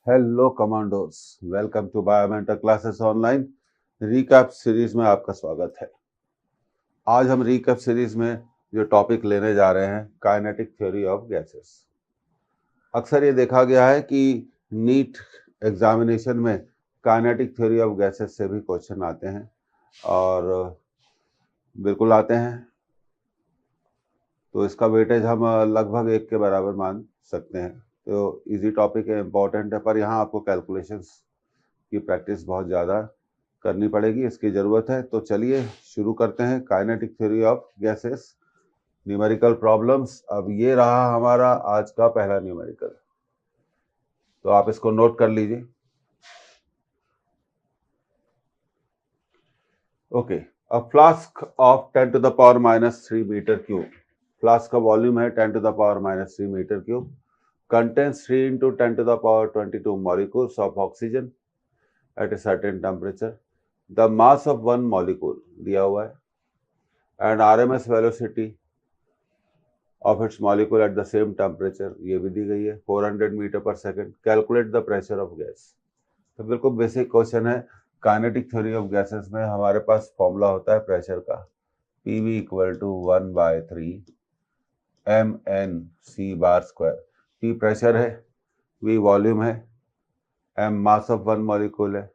Hello commandos, welcome to Biomentor classes online. Recap series में आपका स्वागत है। आज हम रिकैप सीरीज में जो टॉपिक लेने जा रहे हैं, काइनेटिक थ्योरी ऑफ गैसेस। अक्सर ये देखा गया है कि नीट एग्जामिनेशन में काइनेटिक थ्योरी ऑफ गैसेस से भी क्वेश्चन आते हैं और बिल्कुल आते हैं, तो इसका वेटेज हम लगभग 1 के बराबर मान सकते हैं। तो इजी टॉपिक है, इम्पॉर्टेंट है, पर यहाँ आपको कैलकुलेशंस की प्रैक्टिस बहुत ज़्यादा करनी पड़ेगी, इसकी ज़रूरत है। तो चलिए शुरू करते हैं kinetic theory of gases, numerical problems. अब ये रहा हमारा आज का पहला न्यूमेरिकल, तो आप इसको नोट कर लीजिए। Okay, a flask of 10 to the power -3 metre cube, flask का वॉल्यूम है 10 to the power -3 metre cube, contains 3 into 10 to the power 22 molecules of oxygen at a certain temperature. The mass of one molecule दिया हुआ है and RMS velocity of its molecule at the same temperature ये भी दी गई है 400 metre per second. Calculate the pressure of gas. तो बिल्कुल basic question है। काइनेटिक थ्योरी ऑफ गैसेस में हमारे पास फॉर्मूला होता है प्रेशर का, PV equal to 1/3 mn/c bar square. P pressure है, V वॉल्यूम है, m mass of one molecule है,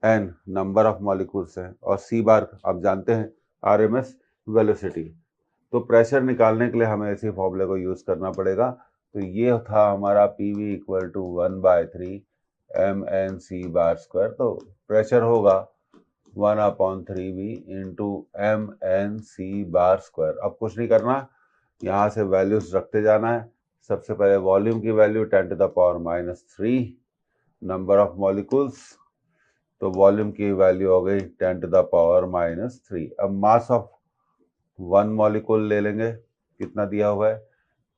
n नंबर ऑफ मॉलिक्यूल्स है और c बार आप जानते हैं RMS वेलोसिटी। तो प्रेशर निकालने के लिए हमें इसी फॉर्मूले को यूज करना पड़ेगा। तो ये था हमारा PV equal to 1/3 mn/c bar square. तो प्रेशर होगा 1/3V into mn/c bar square. अब कुछ नहीं करना, यहाँ से वैल्यूज रखते जाना है। सबसे पहले वॉल्यूम की value 10 to the power -3, number of molecules, तो वॉल्यूम की वैल्यू हो गई 10 टू द पावर -3। अब मास ऑफ वन मॉलिक्यूल ले लेंगे, कितना दिया हुआ है,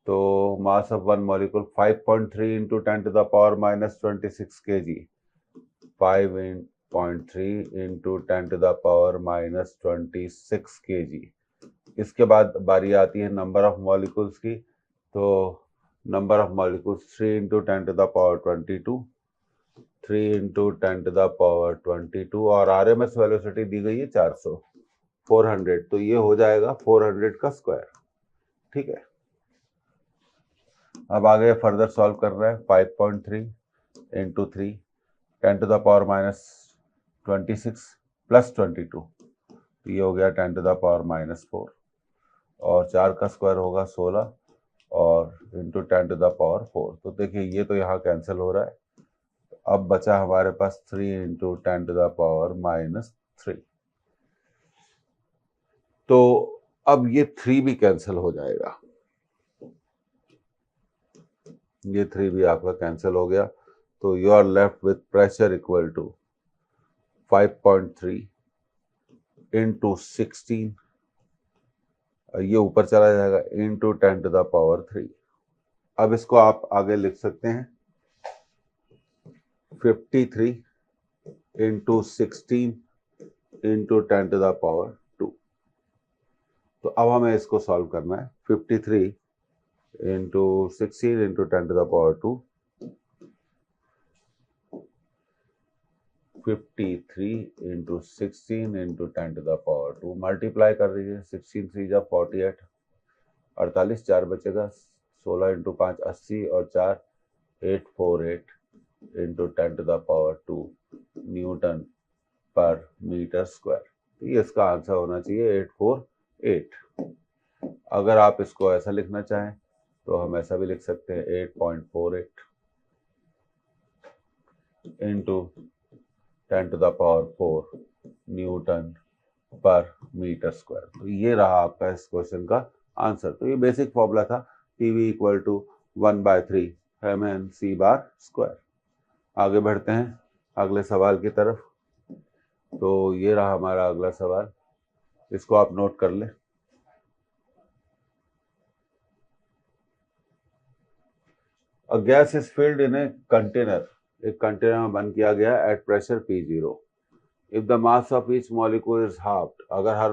तो mass of one molecule 5.3 into 10 to the power -26 kg, 5.3 into 10 to the power -26 kg। इसके बाद बारी आती है नंबर ऑफ मॉलिक्यूल्स की। तो number of molecules 3 into 10 to the power 22, 3 into 10 to the power 22 और RMS वेलोसिटी दी गई है 400। तो ये हो जाएगा 400 का स्क्वायर। ठीक है, अब आगे फर्दर सॉल्व कर रहे हैं। 5.3 into 3 10 to the power -26 plus 22, तो ये हो गया 10 टू द पावर -4 और 4 का स्क्वायर होगा 16 और इंटू 10 टू द पावर 4। तो देखिए ये तो यहाँ कैंसिल हो रहा है। अब बचा हमारे पास 3 इंटू 10 टू द पावर -3। तो अब ये 3 भी कैंसिल हो जाएगा, ये 3 भी आपका कैंसिल हो गया। तो you are left with pressure equal to 5.3 into 16, ये ऊपर चला जाएगा, इंटू 10 टू द पावर 3। अब इसको आप आगे लिख सकते हैं 53 into 16 into 10 to the power 2। तो अब हमें इसको सॉल्व करना है। 53 into 16 into 10 to the power 2, 53 into 16 into 10 to the power 2 multiply कर दीजिए। 16 3 जा 48, 48 4 बचेगा, 16 इंटू 5 80 और 4 848 into 10 to the power 2 newton per metre square. तो ये इसका आंसर होना चाहिए 848। अगर आप इसको ऐसा लिखना चाहें तो हम ऐसा भी लिख सकते हैं 8.48 into 10 to the power 4 newton per metre square. तो ये रहा आपका इस क्वेश्चन का आंसर। तो ये बेसिक फॉर्मूला था, PV equal to 1/3 mn/c bar square. आगे बढ़ते हैं अगले सवाल की तरफ। तो ये रहा हमारा अगला सवाल, इसको आप नोट कर लें। A gas is filled in a container, एक कंटेनर में बंद किया गया at pressure P0। If the mass of each molecule is halved, अगर हर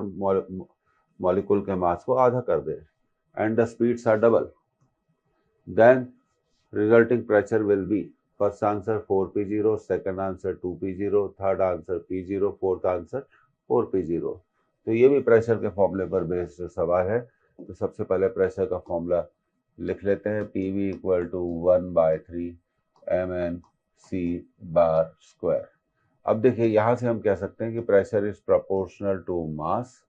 मॉलिक्यूल के मास को आधा कर दे, and the speeds are double, then resulting pressure will be. First answer 4P0, second answer 2P0, third answer P0, fourth answer 4P0। तो ये भी प्रेशर के फॉर्मूले पर बेस्ड सवाल है। तो सबसे पहले प्रेशर का फॉर्मूला लिख लेते हैं, PV equal to 1/3 MnC bar square. अब देखिए यहाँ से हम कह सकते हैं कि pressure is proportional to mass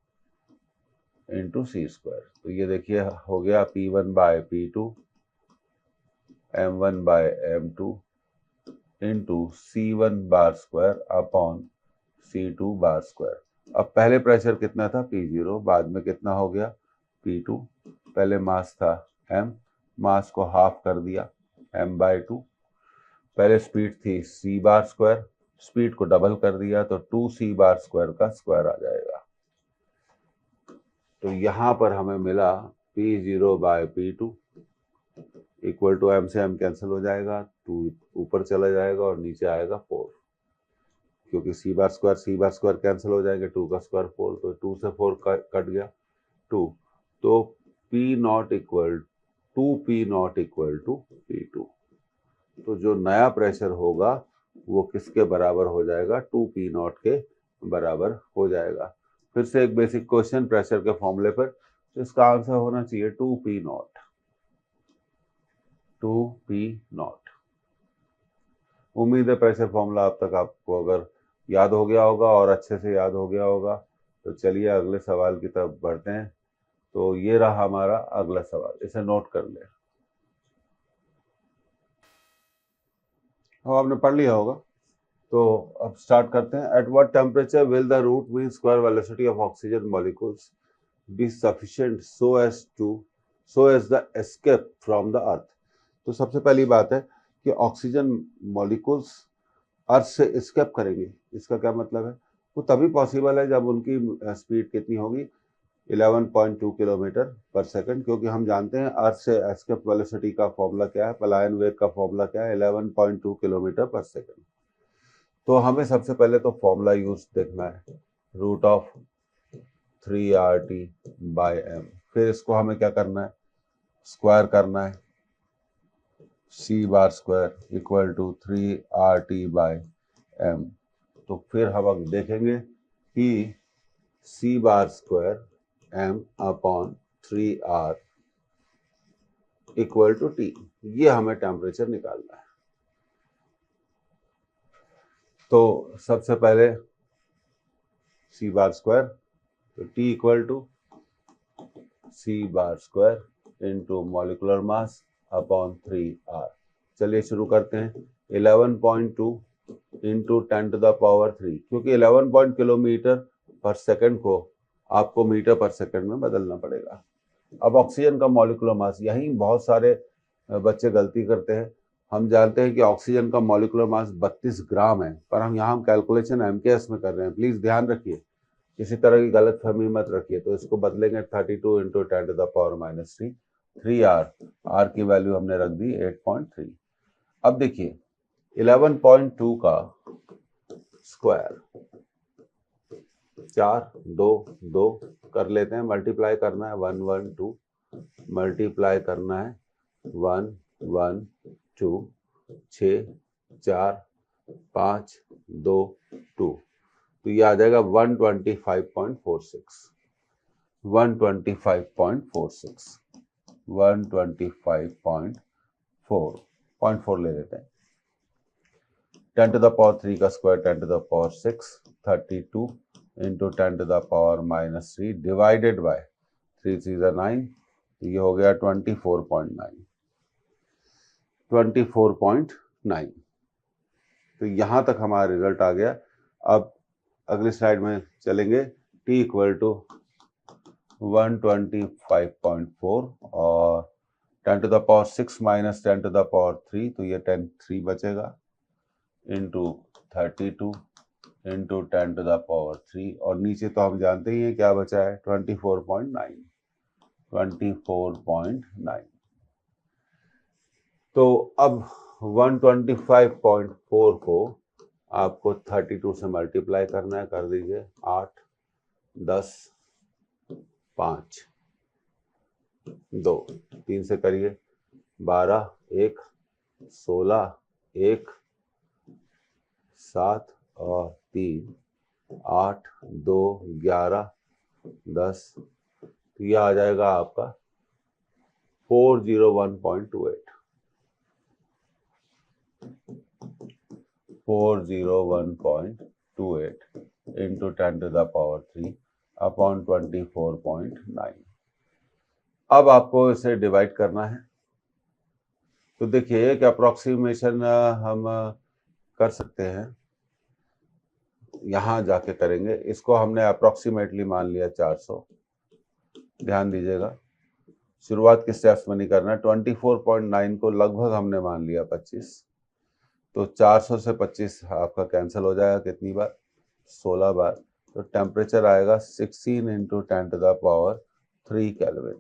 into C square. तो ये देखिए हो गया P1/P2 M1/M2 into C1 bar square upon C2 bar square. अब पहले प्रेशर कितना था P0, बाद में कितना हो गया P2। पहले मास था M, मास को हाफ कर दिया M/2। पहले स्पीड थी C बार स्क्वायर, स्पीड को डबल कर दिया तो 2C बार स्क्वायर का स्क्वायर आ जाएगा। तो यहाँ पर हमें मिला P0/P2 इक्वल टू M से M कैंसिल हो जाएगा, 2 ऊपर चला जाएगा और नीचे आएगा 4, क्योंकि C बार स्क्वायर कैंसिल हो जाएंगे, 2 का स्क्वायर 4, तो 2 से 4 कट गया 2। तो P0 इक्वल टू P2। तो जो नया प्रेशर होगा वो किसके बराबर हो जाएगा, 2P0 के बराबर हो जाएगा। फिर से एक बेसिक क्वेश्चन प्रेशर के फॉर्मूले पर, तो इसका आंसर होना चाहिए 2P0। उम्मीद है प्रेशर फॉर्मूला अब तक आपको अगर याद हो गया होगा और अच्छे से याद हो गया होगा। तो चलिए अगले सवाल की तरफ बढ़ते हैं। तो ये रहा हमारा अगला सवाल, इसे नोट कर लें। आपने पढ़ लिया होगा, तो अब स्टार्ट करते हैं। At what temperature will the root mean square velocity of oxygen molecules be sufficient so as the escape from the earth. तो सबसे पहली बात है कि ऑक्सीजन मॉलिक्यूल्स अर्थ से एस्केप करेंगे। इसका क्या मतलब है, वो तभी पॉसिबल है जब उनकी स्पीड कितनी होगी 11.2 किलोमीटर पर सेकंड, क्योंकि हम जानते हैं अर्थ से एस्केप वेलोसिटी का फॉर्मूला क्या है, पलायन वेग का फॉर्मूला क्या है, 11.2 किलोमीटर पर सेकंड। तो हमें सबसे पहले तो फॉर्मूला यूज देखना है, रूट ऑफ 3RT/m। फिर इसको हमें क्या करना है, स्क्वायर करना है, C bar square equal to 3RT/m। तो फिर हम अब देखेंगे कि C bar square M upon 3R equal to T, ये हमें टेम्परेचर निकालना है। तो सबसे पहले C बार स्क्वायर, तो T equal to C bar square into molecular mass upon 3R। चलिए शुरू करते हैं। 11.2 इंटू 10 टू द पावर 3, क्योंकि 11 किलोमीटर पर सेकंड को आपको मीटर पर सेकंड में बदलना पड़ेगा। अब ऑक्सीजन का मॉलिकुलर मास, यहीं बहुत सारे बच्चे गलती करते हैं। हम जानते हैं कि ऑक्सीजन का मॉलिकुलर मास 32 ग्राम है, पर हम यहाँ कैलकुलेशन MKS में कर रहे हैं। प्लीज ध्यान रखिए, किसी तरह की गलत फहमी मत रखिए। तो इसको बदलेंगे 32 into 10 to the power -3, 3R, R की वैल्यू हमने रख दी 8.3। अब देखिए 11.2 का स्क्वायर 4 2 2 कर लेते हैं, मल्टीप्लाई करना है 1 1 2, मल्टीप्लाई करना है 1 1 2, 6 4 5 2 2, तो ये आ जाएगा 125.46, 125.46, 125.4 ले लेते हैं। 10 टू द पावर 3 का square 10 to the power 6, 32 into 10 to the power -3 divided by 3 3 9, ये हो गया 24.9, 24.9। तो यहाँ तक हमारा रिजल्ट आ गया। अब अगली स्लाइड में चलेंगे। T इक्वल टू 125.4 और 10 to the power 6 minus 10 to the power 3, तो ये 3 बचेगा into 32 into 10 to the power 3, और नीचे तो हम जानते ही हैं क्या बचा है 24.9, 24.9। तो अब 125.4 को आपको 32 से मल्टीप्लाई करना है, कर दीजिए 8 10 5 2, 3 से करिए 12 1 16 1 7 और 3 8 2 11 10, तो यह आ जाएगा आपका 401.28 401.28 into 10 to the power 3 upon 24.9। अब आपको इसे डिवाइड करना है। तो देखिए एक अप्रोक्सीमेशन हम कर सकते हैं, यहां जाके करेंगे। इसको हमने अप्रोक्सीमेटली मान लिया 400। ध्यान दीजिएगा, शुरुआत के स्टेप्स में नहीं करना। 24.9 को लगभग हमने मान लिया 25, तो 400 से 25 आपका कैंसिल हो जाएगा कितनी बार? 16 बार। तो टेम्परेचर आएगा 16 into 10 to the power 3 kelvin.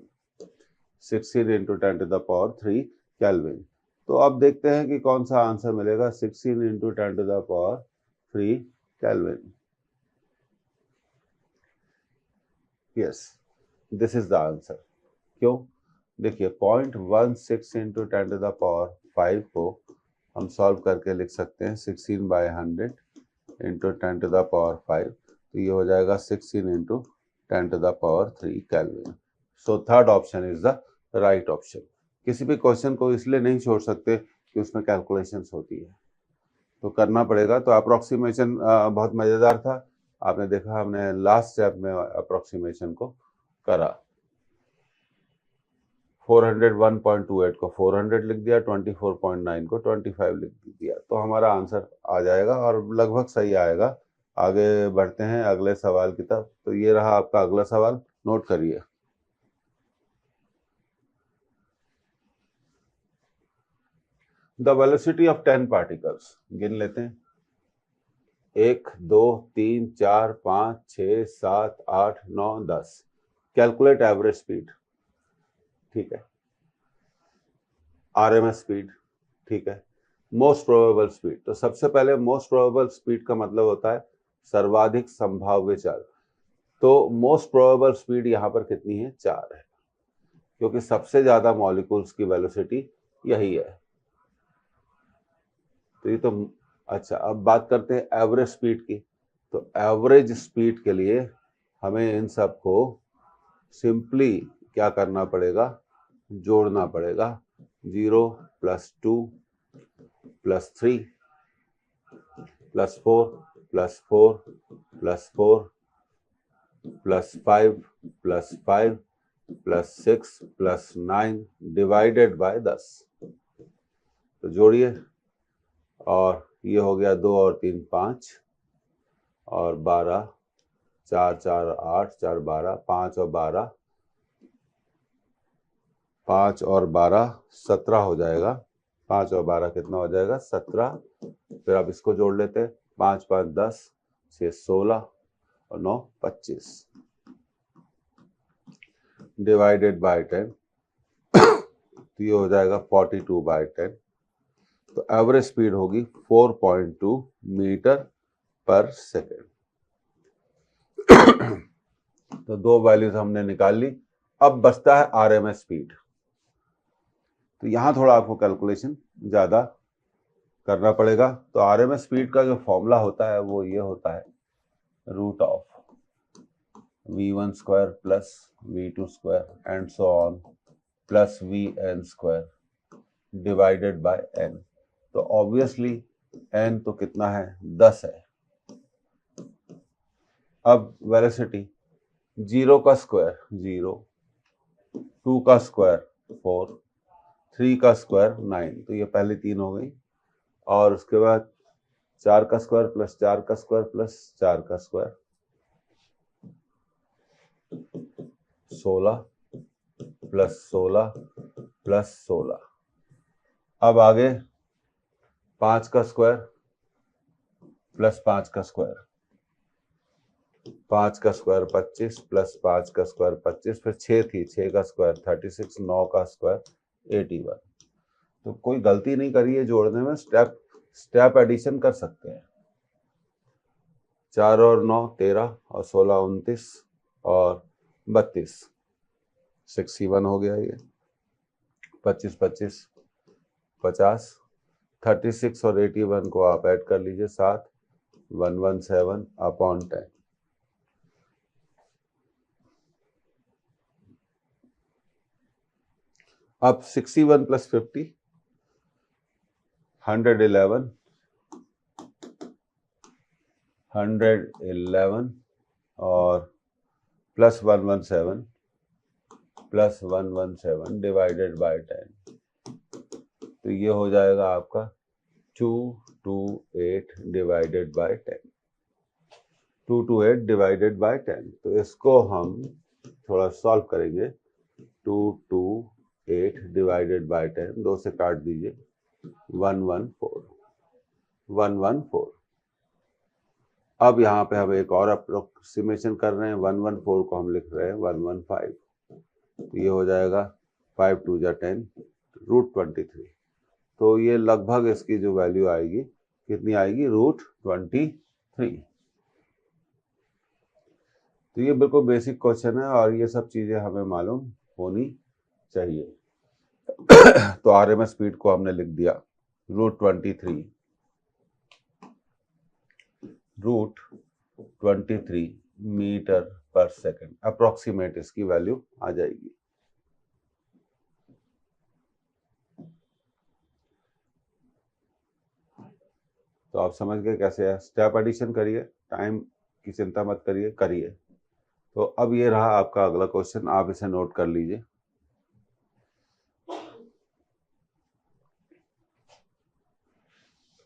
16 into 10 to the power 3 kelvin. तो अब देखते हैं कि कौन सा आंसर मिलेगा। 16 into 10 to the power 3 kelvin. Yes, this is the answer. क्यों? देखिए 0.16 इंटू 10 टू द पावर 5 को हम सॉल्व करके लिख सकते हैं 16/100 इंटू 10 टू द पावर 5, तो ये हो जाएगा 16 into 10 to the power 3 kelvin. So third option is the right option. किसी भी क्वेश्चन को इसलिए नहीं छोड़ सकते कि उसमें कैलकुलेशंस होती है, तो करना पड़ेगा। तो अप्रोक्सीमेशन बहुत मज़ेदार था। आपने देखा हमने लास्ट स्टेप में अप्रोक्सीमेशन को करा। 401.28 को 400 लिख दिया, 24.9 को 25 लिख दिया, तो हमारा आंसर आ जाएगा और लगभग सही आएगा। आगे बढ़ते हैं अगले सवाल की तरफ। तो ये रहा आपका अगला सवाल, नोट करिए। द वेलोसिटी ऑफ 10 पार्टिकल्स, गिन लेते हैं। 1 2 3 4 5 6 7 8 9 10। Calculate average speed. ठीक है, आरएमएस स्पीड। ठीक है, मोस्ट प्रोबेबल स्पीड। तो सबसे पहले मोस्ट प्रोबेबल स्पीड का मतलब होता है सर्वाधिक संभाव्य चाल। तो मोस्ट प्रोबेबल स्पीड यहाँ पर कितनी है? 4 है, क्योंकि सबसे ज्यादा मॉलिक्यूल्स की वेलोसिटी यही है। तो ये तो अच्छा, अब बात करते हैं एवरेज स्पीड की। तो एवरेज स्पीड के लिए हमें इन सब को सिंपली क्या करना पड़ेगा? जोड़ना पड़ेगा। 0 + 2 + 3 + 4 + 4 + 4 + 5 + 5 + 6 + 9 डिवाइडेड बाय 10। तो जोड़िए, और ये हो गया 2 और 3 5 और 12, 4 4 8 4 12, 5 और 12 5 और 12 17 हो जाएगा। 5 और 12 कितना हो जाएगा? 17। फिर आप इसको जोड़ लेते हैं। 5 5 10, 6 16 और 9 25 डिवाइडेड बाय 10, तो ये हो जाएगा 42/10। तो एवरेज स्पीड होगी 4.2 मीटर पर सेकेंड। तो दो वैल्यूज हमने निकाल ली। अब बचता है आरएमएस स्पीड। तो यहां थोड़ा आपको कैलकुलेशन ज्यादा करना पड़ेगा। तो आरएमएस स्पीड का जो फॉर्मूला होता है वो ये होता है √of v1² + v2² and so on + vn² divided by n। तो ऑब्वियसली n तो कितना है? 10 है। अब वेलोसिटी 0 का स्क्वायर 0, 2 का स्क्वायर 4, 3 का स्क्वायर 9, तो ये पहली 3 हो गई। और उसके बाद 4 का स्क्वायर + 4 का स्क्वायर + 4 का स्क्वायर 16 + 16 + 16। अब आगे 5 का स्क्वायर + 5 का स्क्वायर, 5 का स्क्वायर 25 + 5 का स्क्वायर 25, फिर 6 थी, 6 का स्क्वायर 36, 9 का स्क्वायर 81। तो कोई गलती नहीं करी है जोड़ने में, स्टेप एडिशन कर सकते हैं। 4 और 9 13 और 16 29 और 32, 61 हो गया ये। 25 25 50 36 और 81 को आप ऐड कर लीजिए, 117/10। अब 61 + 50 111 और +117 डिवाइडेड बाय 10, तो ये हो जाएगा आपका 228 डिवाइडेड बाय 10। 228 डिवाइडेड बाय 10, तो इसको हम थोड़ा सॉल्व करेंगे। 228 डिवाइडेड बाय 10, 2 से काट दीजिए, 114। अब यहाँ पे हम एक और अप्रोक्सीमेशन कर रहे हैं, 114 को हम लिख रहे हैं 115, तो ये हो जाएगा 5 2 जा 10 √23। तो ये लगभग इसकी जो वैल्यू आएगी कितनी आएगी, √23। तो ये बिल्कुल बेसिक क्वेश्चन है और ये सब चीजें हमें मालूम होनी चाहिए। तो आरएमएस स्पीड को हमने लिख दिया √23 मीटर पर सेकंड, अप्रोक्सीमेट इसकी वैल्यू आ जाएगी। तो आप समझ गए कैसे है। स्टेप एडिशन करिए, टाइम की चिंता मत करिए, करिए। तो अब ये रहा आपका अगला क्वेश्चन, आप इसे नोट कर लीजिए।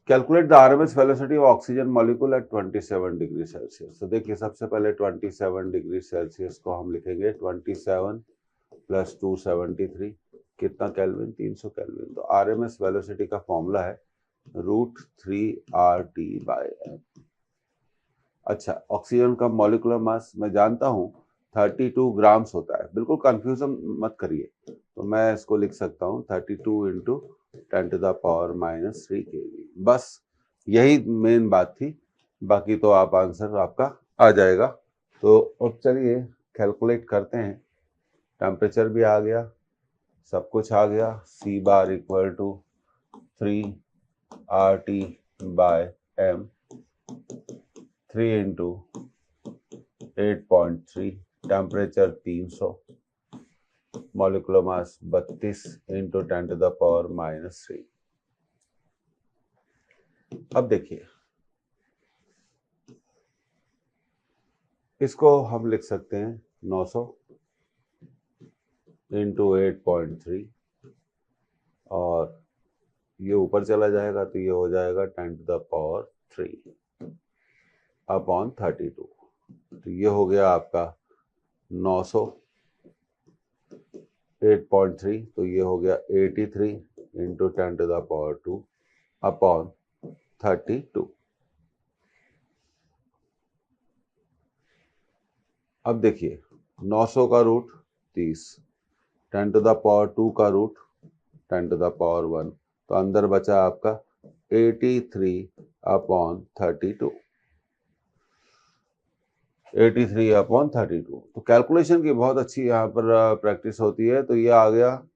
Calculate the RMS velocity of oxygen molecule eight 27 degree Celsius. तो देखिए सबसे पहले 27 डिग्री सेल्सियस को हम लिखेंगे 27 + 273, कितना केल्विन, 300 केल्विन। तो आरएमएस वेलोसिटी का फॉर्मूला है √3RT/m। अच्छा, ऑक्सीजन का मॉलिक्यूलर मास मैं जानता हूं 32 ग्राम्स होता है, बिल्कुल कंफ्यूजन मत करिए। तो मैं इसको लिख सकता हूं 32 × 10⁻³ kg। बस यही मेन बात थी, बाकी तो आप आंसर आपका आ जाएगा। तो अब चलिए कैलकुलेट करते हैं। टेम्परेचर भी आ गया, सब कुछ आ गया। C bar equal to 3RT/m, 3 × 8.3, temperature 300, molecular mass 32 × 10⁻³ अब देखिए इसको हम लिख सकते हैं 900 × 8.3 और ये ऊपर चला जाएगा तो ये हो जाएगा 10⁻³ तो ये हो गया आपका 900 8.3, तो ये हो गया 83 × 10⁻²/32। अब देखिए 900 का रूट 30, 10⁻² का रूट 10⁻1, तो अंदर बचा आपका 83/32। 83/32। तो कैलकुलेशन की बहुत अच्छी यहाँ पर प्रैक्टिस होती है। तो ये आ गया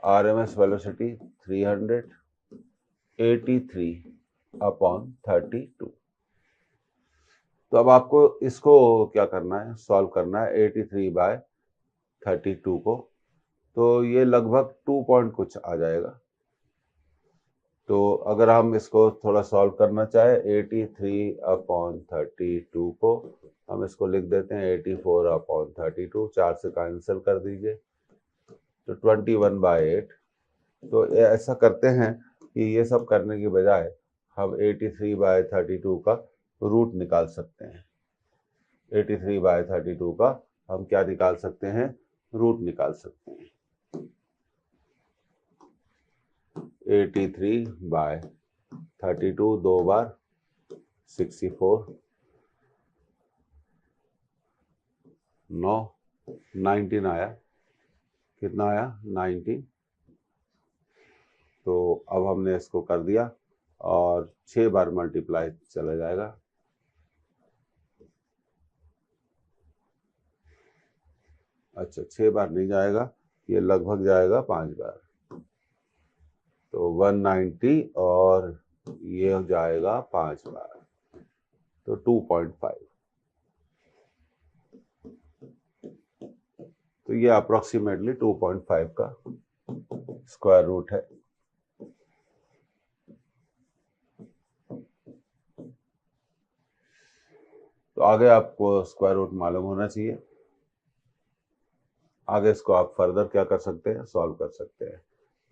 आरएमएस वेलोसिटी 383/32। तो अब आपको इसको क्या करना है, सॉल्व करना है 83/32 को। तो ये लगभग 2 पॉइंट कुछ आ जाएगा। तो अगर हम इसको थोड़ा सॉल्व करना चाहे 83/32 को, हम इसको लिख देते हैं 84/32, 4 से कैंसिल कर दीजिए तो 21/8। तो ऐसा करते हैं कि ये सब करने की बजाय हम 83/32 का रूट निकाल सकते हैं। 83/32 का हम क्या निकाल सकते हैं, रूट निकाल सकते हैं। 83/32 2 बार 64, 9 19 आया, कितना आया 19। तो अब हमने इसको कर दिया और 6 बार मल्टीप्लाई चला जाएगा। अच्छा 6 बार नहीं जाएगा, ये लगभग जाएगा 5 बार। तो तो 190 और ये हो जाएगा 5 बार, तो 2.5। तो ये अप्रोक्सीमेटली 2.5 का स्क्वायर रूट है। तो आगे आपको स्क्वायर रूट मालूम होना चाहिए। आगे इसको आप फर्दर क्या कर सकते हैं, सॉल्व कर सकते हैं।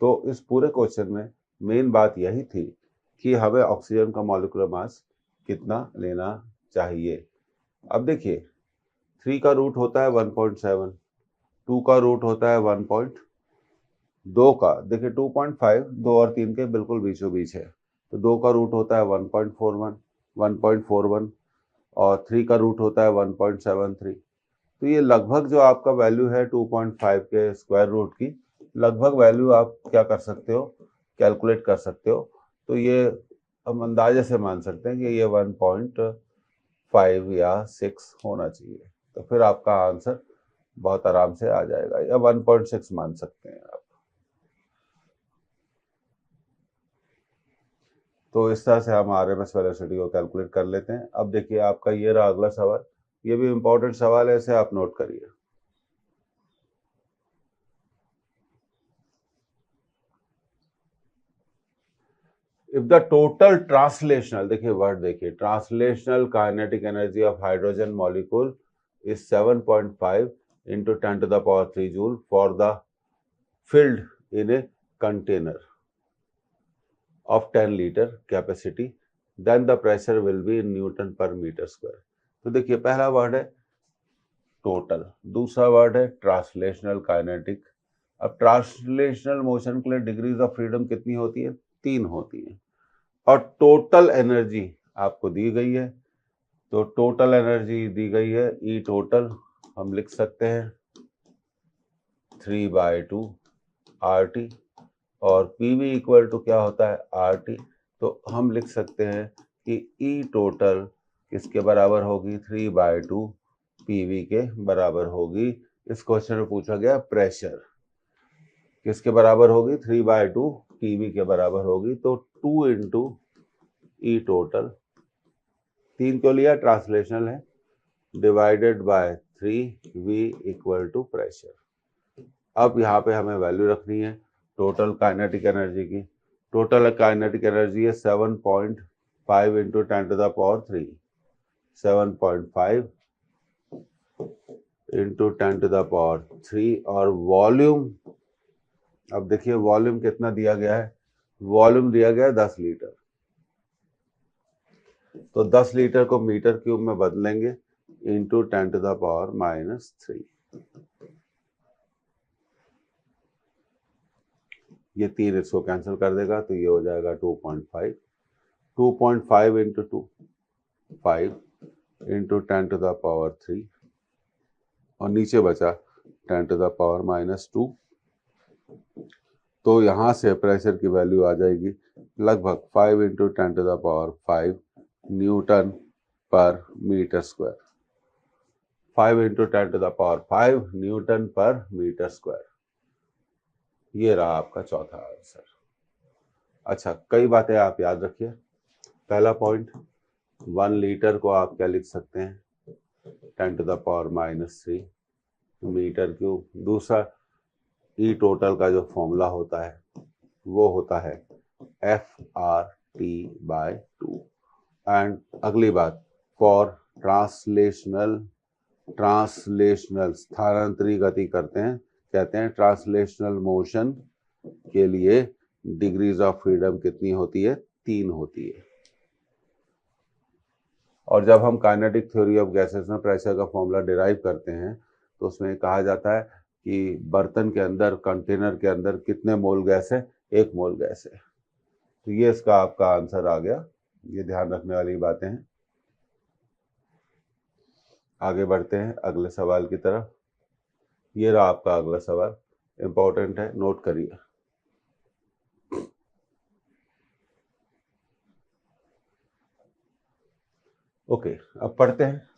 तो इस पूरे क्वेश्चन में मेन बात यही थी कि हमें ऑक्सीजन का मॉलिक्यूलर मास कितना लेना चाहिए। अब देखिए 3 का रूट होता है 1.7, 2 का रूट होता है 1.2 का, देखिए 2.5 2 और 3 के बिल्कुल बीचों बीच है, तो 2 का रूट होता है 1.41 और 3 का रूट होता है 1.73। तो ये लगभग जो आपका वैल्यू है 2.5 के स्क्वायर रूट की लगभग वैल्यू आप क्या कर सकते हो, कैलकुलेट कर सकते हो। तो ये हम अंदाजे से मान सकते हैं कि ये 1.5 या 6 होना चाहिए। तो फिर आपका आंसर बहुत आराम से आ जाएगा, या 1.6 मान सकते हैं आप। तो इस तरह से हम आरएमएस वेलोसिटी को कैलकुलेट कर लेते हैं। अब देखिए आपका ये रहा अगला सवाल, ये भी इंपॉर्टेंट सवाल है, इसे आप नोट करिए। इफ द टोटल ट्रांसलेशनल, देखिए वर्ड देखिए, translational kinetic energy of hydrogen molecule is 7.5 into 10 to the power 3 joule for the filled in a container of 10 liter capacity, then the pressure will be in Newton per meter square। तो देखिए पहला word है total, दूसरा word है translational kinetic. अब translational motion के लिए degrees of freedom कितनी होती है, 3 होती है, और टोटल एनर्जी आपको दी गई है। तो टोटल एनर्जी दी गई है ई टोटल, हम लिख सकते हैं 3/2 RT, और पीवी इक्वल टू क्या होता है RT। तो हम लिख सकते हैं कि ई टोटल किसके बराबर होगी, 3/2 पीवी के बराबर होगी। इस क्वेश्चन में पूछा गया प्रेशर किसके बराबर होगी, 3/2 पीवी के बराबर होगी। तो 2 इंटू ई टोटल, 3 क्यों लिया, ट्रांसलेशनल है, divided by 3V equal to pressure. अब यहाँ पे हमें वैल्यू रखनी है टोटल काइनेटिक एनर्जी की। टोटल काइनेटिक एनर्जी है 7.5 into 10 to the power 3, 7.5 into 10 to the power 3, और वॉल्यूम, अब देखिए वॉल्यूम कितना दिया गया है, वॉल्यूम दिया गया है 10 लीटर। तो 10 लीटर को मीटर क्यूब में बदलेंगे इंटू 10 टू द पावर -3। ये 3 इसको कैंसिल कर देगा, तो ये हो जाएगा 2.5, 2.5 into 2 5 into 10 to the power 3, और नीचे बचा 10 टू द पावर -2। तो यहाँ से प्रेशर की वैल्यू आ जाएगी लगभग 5 into 10 to the power 5 newton per metre square, 5 into 10 to the power 5 newton per metre square. ये रहा आपका चौथा आंसर। अच्छा, कई बातें आप याद रखिए। पहला पॉइंट, 1 लीटर को आप क्या लिख सकते हैं, 10 to the power -3 metre cube. दूसरा, ई टोटल का जो फॉर्मूला होता है वो होता है FRT/2। एंड अगली बात, फॉर ट्रांसलेशनल स्थानांतरी गति करते हैं, कहते हैं ट्रांसलेशनल मोशन के लिए डिग्रीज ऑफ फ्रीडम कितनी होती है, 3 होती है। और जब हम काइनेटिक थ्योरी ऑफ गैसेस में प्रेशर का फॉर्मूला डिराइव करते हैं तो उसमें कहा जाता है कि बर्तन के अंदर, कंटेनर के अंदर कितने मोल गैस है, 1 मोल गैस है। तो ये इसका आपका आंसर आ गया। ये ध्यान रखने वाली बातें हैं। आगे बढ़ते हैं अगले सवाल की तरफ। ये रहा आपका अगला सवाल, इंपॉर्टेंट है, नोट करिए। ओके, अब पढ़ते हैं।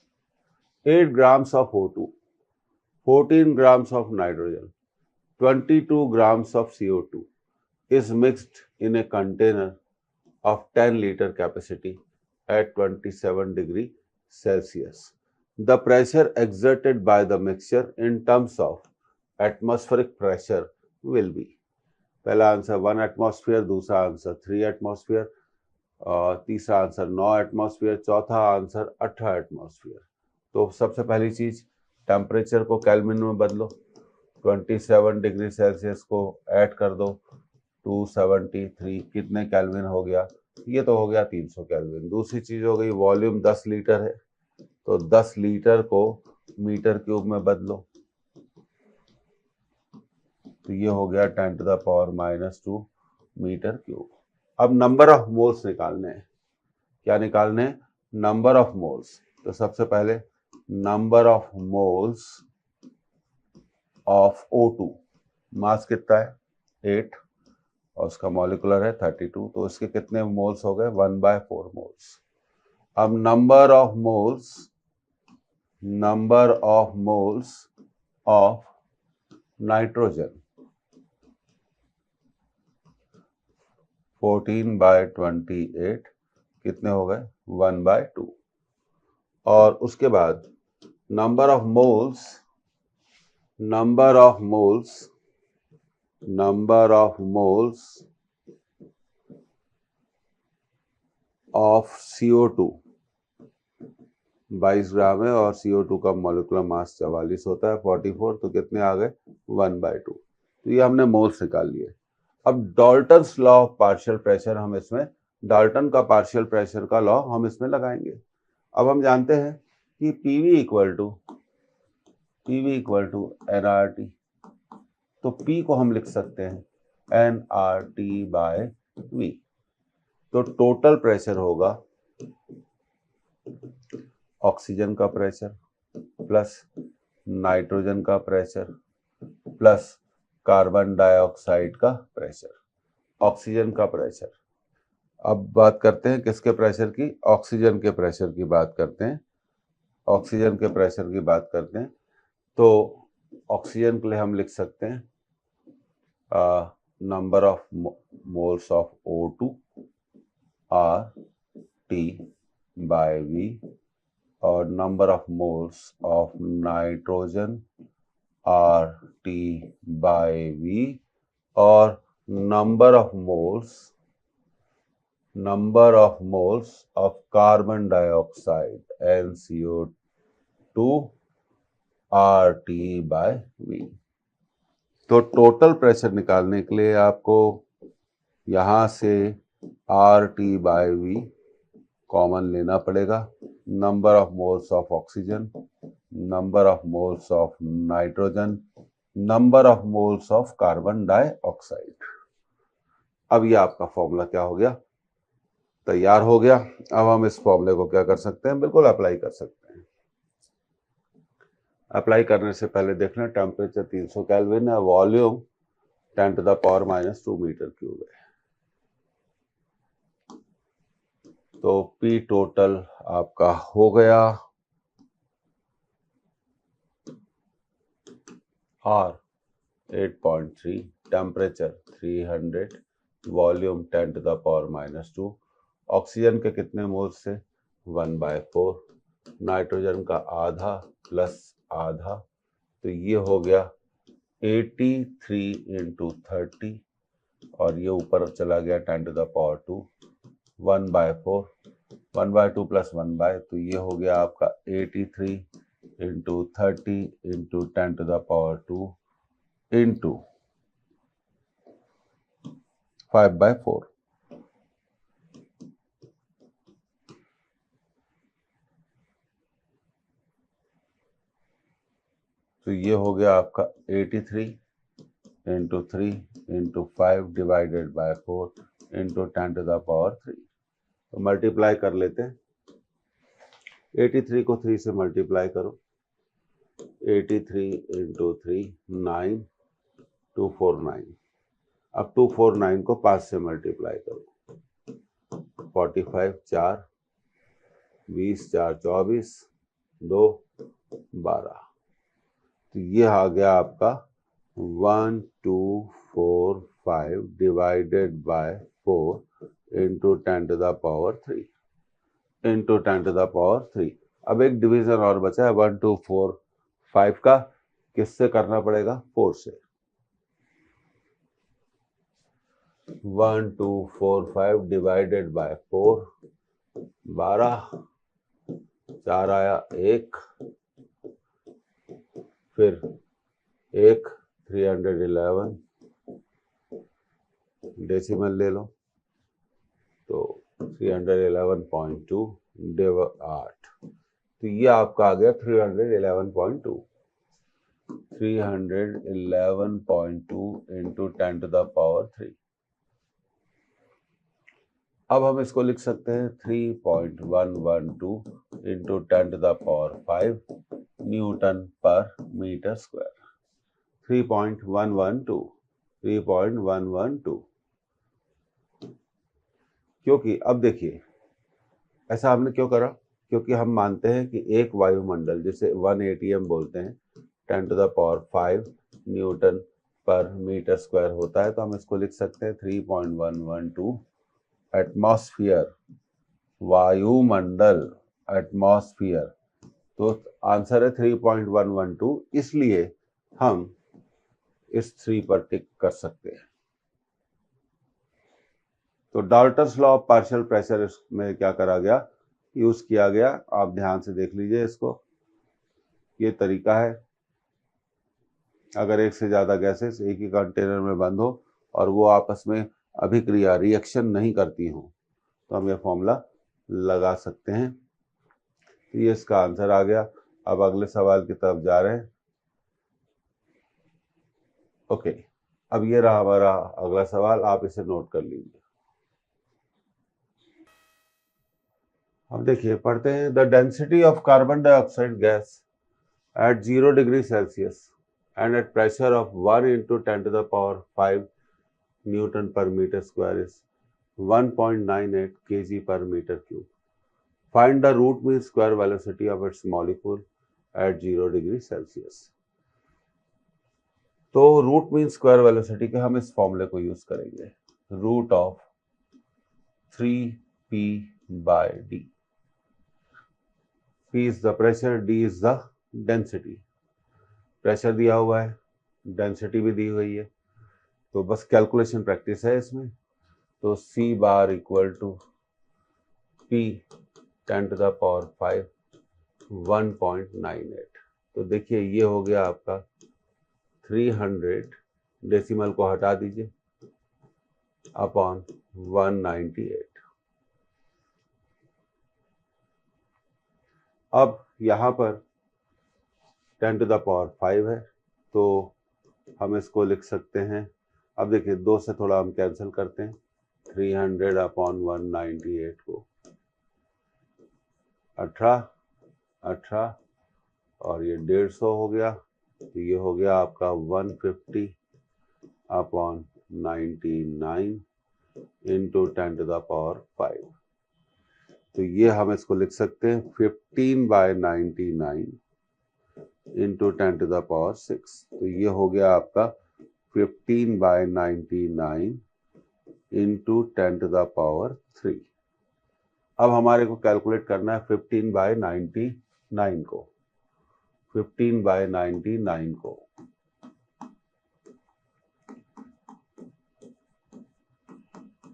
8 grams of O2, 14 grams of nitrogen, 22 grams of CO2, is mixed in a container of 10 liter capacity at 27 degree Celsius. The pressure exerted by the mixture in terms of atmospheric pressure will be, पहला answer 1 atmosphere, दूसरा answer 3 atmosphere, तीसरा answer 9 atmosphere, चौथा answer 18 atmosphere. तो सबसे पहली चीज temperature को kelvin में बदलो, 27 डिग्री सेल्सियस को ऐड कर दो 273, कितने केल्विन हो गया, ये तो हो गया 300 केल्विन। दूसरी चीज हो गई वॉल्यूम 10 लीटर है, तो 10 लीटर को मीटर क्यूब में बदलो, तो ये हो गया 10⁻⁻² मीटर क्यूब। अब नंबर ऑफ मोल्स निकालने हैं। क्या निकालने हैं? Number of moles. तो सबसे पहले number of moles of O2, मास कितना है 8 और उसका मॉलिक्यूलर है 32, तो इसके कितने मोल्स हो गए 1/4 मोल्स। अब number of moles of nitrogen 14/28, कितने हो गए 1/2। और उसके बाद number of moles of CO2 22 ग्राम है और CO2 का मॉलिक्यूलर मास 44 होता है 44, तो कितने आ गए 1/2। तो ये हमने मोल्स निकाल लिए। अब Dalton's law of partial pressure हम इसमें, डाल्टन का पार्शियल प्रेशर का लॉ हम इसमें लगाएंगे। अब हम जानते हैं कि PV इक्वल टू nRT, तो P को हम लिख सकते हैं nRT/V। तो टोटल प्रेशर होगा ऑक्सीजन का प्रेशर प्लस नाइट्रोजन का प्रेशर प्लस कार्बन डाइऑक्साइड का प्रेशर, ऑक्सीजन का प्रेशर। अब बात करते हैं किसके प्रेशर की? ऑक्सीजन के प्रेशर की बात करते हैं, ऑक्सीजन के प्रेशर की बात करते हैं। तो ऑक्सीजन के लिए हम लिख सकते हैं number of moles of O2 RT/V और number of moles of nitrogen RT/V और number of moles of carbon dioxide NCO2 RT/V। तो टोटल प्रेशर निकालने के लिए आपको यहां से RT/V कॉमन लेना पड़ेगा। Number of moles of oxygen, number of moles of nitrogen, number of moles of carbon dioxide. अब ये आपका फॉर्मूला क्या हो गया? तैयार हो गया। अब हम इस फॉर्मूले को क्या कर सकते हैं? बिल्कुल अप्लाई कर सकते हैं। अप्लाई करने से पहले देख लें, टेम्परेचर 300 केल्विन है, वॉल्यूम 10⁻⁻² मीटर क्यूब है। तो P टोटल आपका हो गया R 8.3, टेम्परेचर 300, वॉल्यूम 10⁻⁻²। ऑक्सीजन के कितने मोल्स से 1/4, नाइट्रोजन का आधा प्लस आधा, तो ये हो गया 83 × 30 और ये ऊपर चला गया 10⁻², 1/4, 1/2 प्लस 1/, तो ये हो गया आपका 83 × 30 × 10⁻² × 5/4। तो ये हो गया आपका 83 × 3 × 5 डिवाइडेड बाय 4 × 10⁻3। तो मल्टीप्लाई कर लेते हैं। 83 को 3 से मल्टीप्लाई करो, 83 × 3 9, 249। अब 249 को 5 से मल्टीप्लाई करो, 45 4, 20 4 24, 2 12। तो ये आ गया आपका 1245 5 divided by 4 into 10 to the power 3 into 10 to the power 3। अब एक डिवीजन और बचा है 1 2 4 5 का, किससे करना पड़ेगा? 4 से। 1 2 4 5 डिवाइडेड बाय 4, 12, 4 आया 1, फिर 1 311, डेसिमल ले लो तो 311.2 डिव 8, तो ये आपका आ गया 311.2 इंटू 10 टू द पावर 3। अब हम इसको लिख सकते हैं 3.112 into 10 to the power 5 newton per metre square. 3.112 क्योंकि अब देखिए ऐसा हमने क्यों करा, क्योंकि हम मानते हैं कि एक वायुमंडल जिसे 1 ATM बोलते हैं 10 to the power 5 newton per metre square होता है, तो हम इसको लिख सकते हैं 3.112 एटमॉस्फेयर, वायुमंडल, एटमॉस्फेयर। तो आंसर है 3.112, इसलिए हम इस 3 पर टिक कर सकते हैं। तो Dalton's law of partial pressure में क्या करा गया, यूज किया गया। आप ध्यान से देख लीजिए इसको, ये तरीका है। अगर एक से ज्यादा गैसेस एक ही कंटेनर में बंद हो और वो आपस में अभिक्रिया रिएक्शन नहीं करती हो, तो हम ये फॉर्मूला लगा सकते हैं। तो ये इसका आंसर आ गया। अब अगले सवाल की तरफ जा रहे हैं। ओके, अब ये रहा हमारा अगला सवाल, आप इसे नोट कर लीजिए। अब देखिए पढ़ते हैं, the density of carbon dioxide gas at 0 degree Celsius and at pressure of 1 into 10 to the power 5 Newton per meter square is 1.98 kg per meter cube. Find the root mean square velocity of its molecule at 0 degree Celsius. तो root mean square velocity के हम इस फॉर्मूले को use करेंगे, root of 3p by d. P is the pressure, D is the density. Pressure दिया हुआ है, डेंसिटी भी दी हुई है, तो बस कैलकुलेशन प्रैक्टिस है इसमें। तो C bar equal to P 10 to the power 5 1.98। तो देखिए ये हो गया आपका 300, डेसिमल को हटा दीजिए, अपॉन 198। अब यहाँ पर 10 टू द पावर 5 है, तो हम इसको लिख सकते हैं। अब देखिए 2 से थोड़ा हम कैंसिल करते हैं, 300 अपॉन 198 को 18 और ये 150 हो गया, तो ये हो गया आपका 150 upon 99 into 10 to the power 5। तो ये हम इसको लिख सकते हैं 15/99 इंटू 10 टू द पावर 6। तो ये हो गया आपका 15/99 इंटू 10 टू द पावर 3। अब हमारे को कैलकुलेट करना है 15/99 को, 15/99 को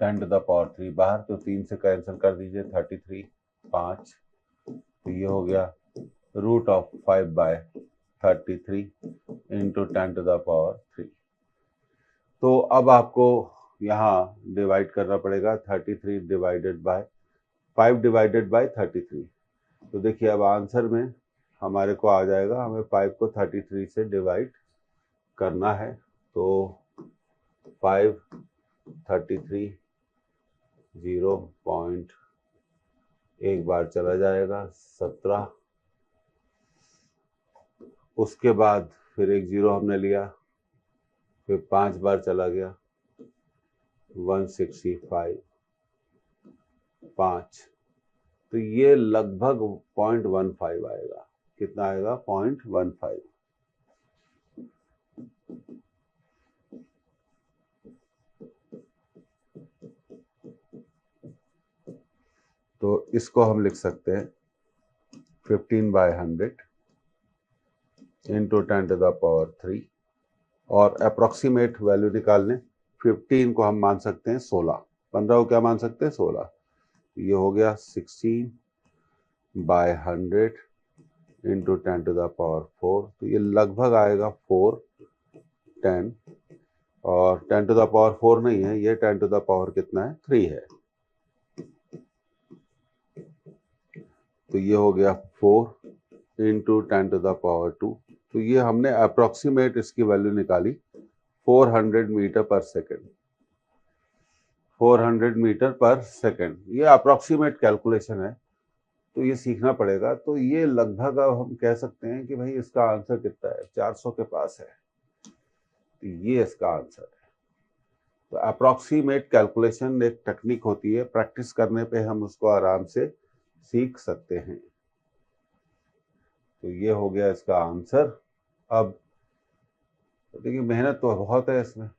10 टू द पावर 3 बाहर, तो 3 से कैंसिल कर दीजिए, 33 5, तो ये हो गया root of 5/33 into 10 to the power 3। तो अब आपको यहाँ डिवाइड करना पड़ेगा 33 डिवाइडेड बाय 5 डिवाइडेड बाय 33। तो देखिए अब आंसर में हमारे को आ जाएगा, हमें 5 को 33 से डिवाइड करना है, तो 5 33 0. एक बार चला जाएगा 17, उसके बाद फिर एक 0 हमने लिया, फिर 5 बार चला गया 165 5, तो ये लगभग 0.15 आएगा। कितना आएगा? 0.15। तो इसको हम लिख सकते हैं 15/100 इंटू 10⁻³ और अप्रॉक्सीमेट वैल्यू निकालने 15 को हम मान सकते हैं 16, 15 को क्या मान सकते हैं 16। ये हो गया 16/100 इंटू 10⁻⁴, तो ये लगभग आएगा 410, और 10⁻⁴ नहीं है, ये 10⁻³ कितना है 3 है, तो ये हो गया 4 इंटू 10⁻²। तो ये हमने अप्रोक्सीमेट इसकी वैल्यू निकाली 400 metre per second, 400 metre per second. ये अप्रोक्सीमेट कैलकुलेशन है, तो ये सीखना पड़ेगा। तो ये लगभग अब हम कह सकते हैं कि भाई इसका आंसर कितना है, 400 के पास है, तो ये इसका आंसर है। तो अप्रोक्सीमेट कैलकुलेशन एक टेक्निक होती है, प्रैक्टिस करने पे हम उसको आराम से सीख सकते हैं। तो ये हो गया इसका आंसर। अब देखिए मेहनत तो बहुत है इसमें,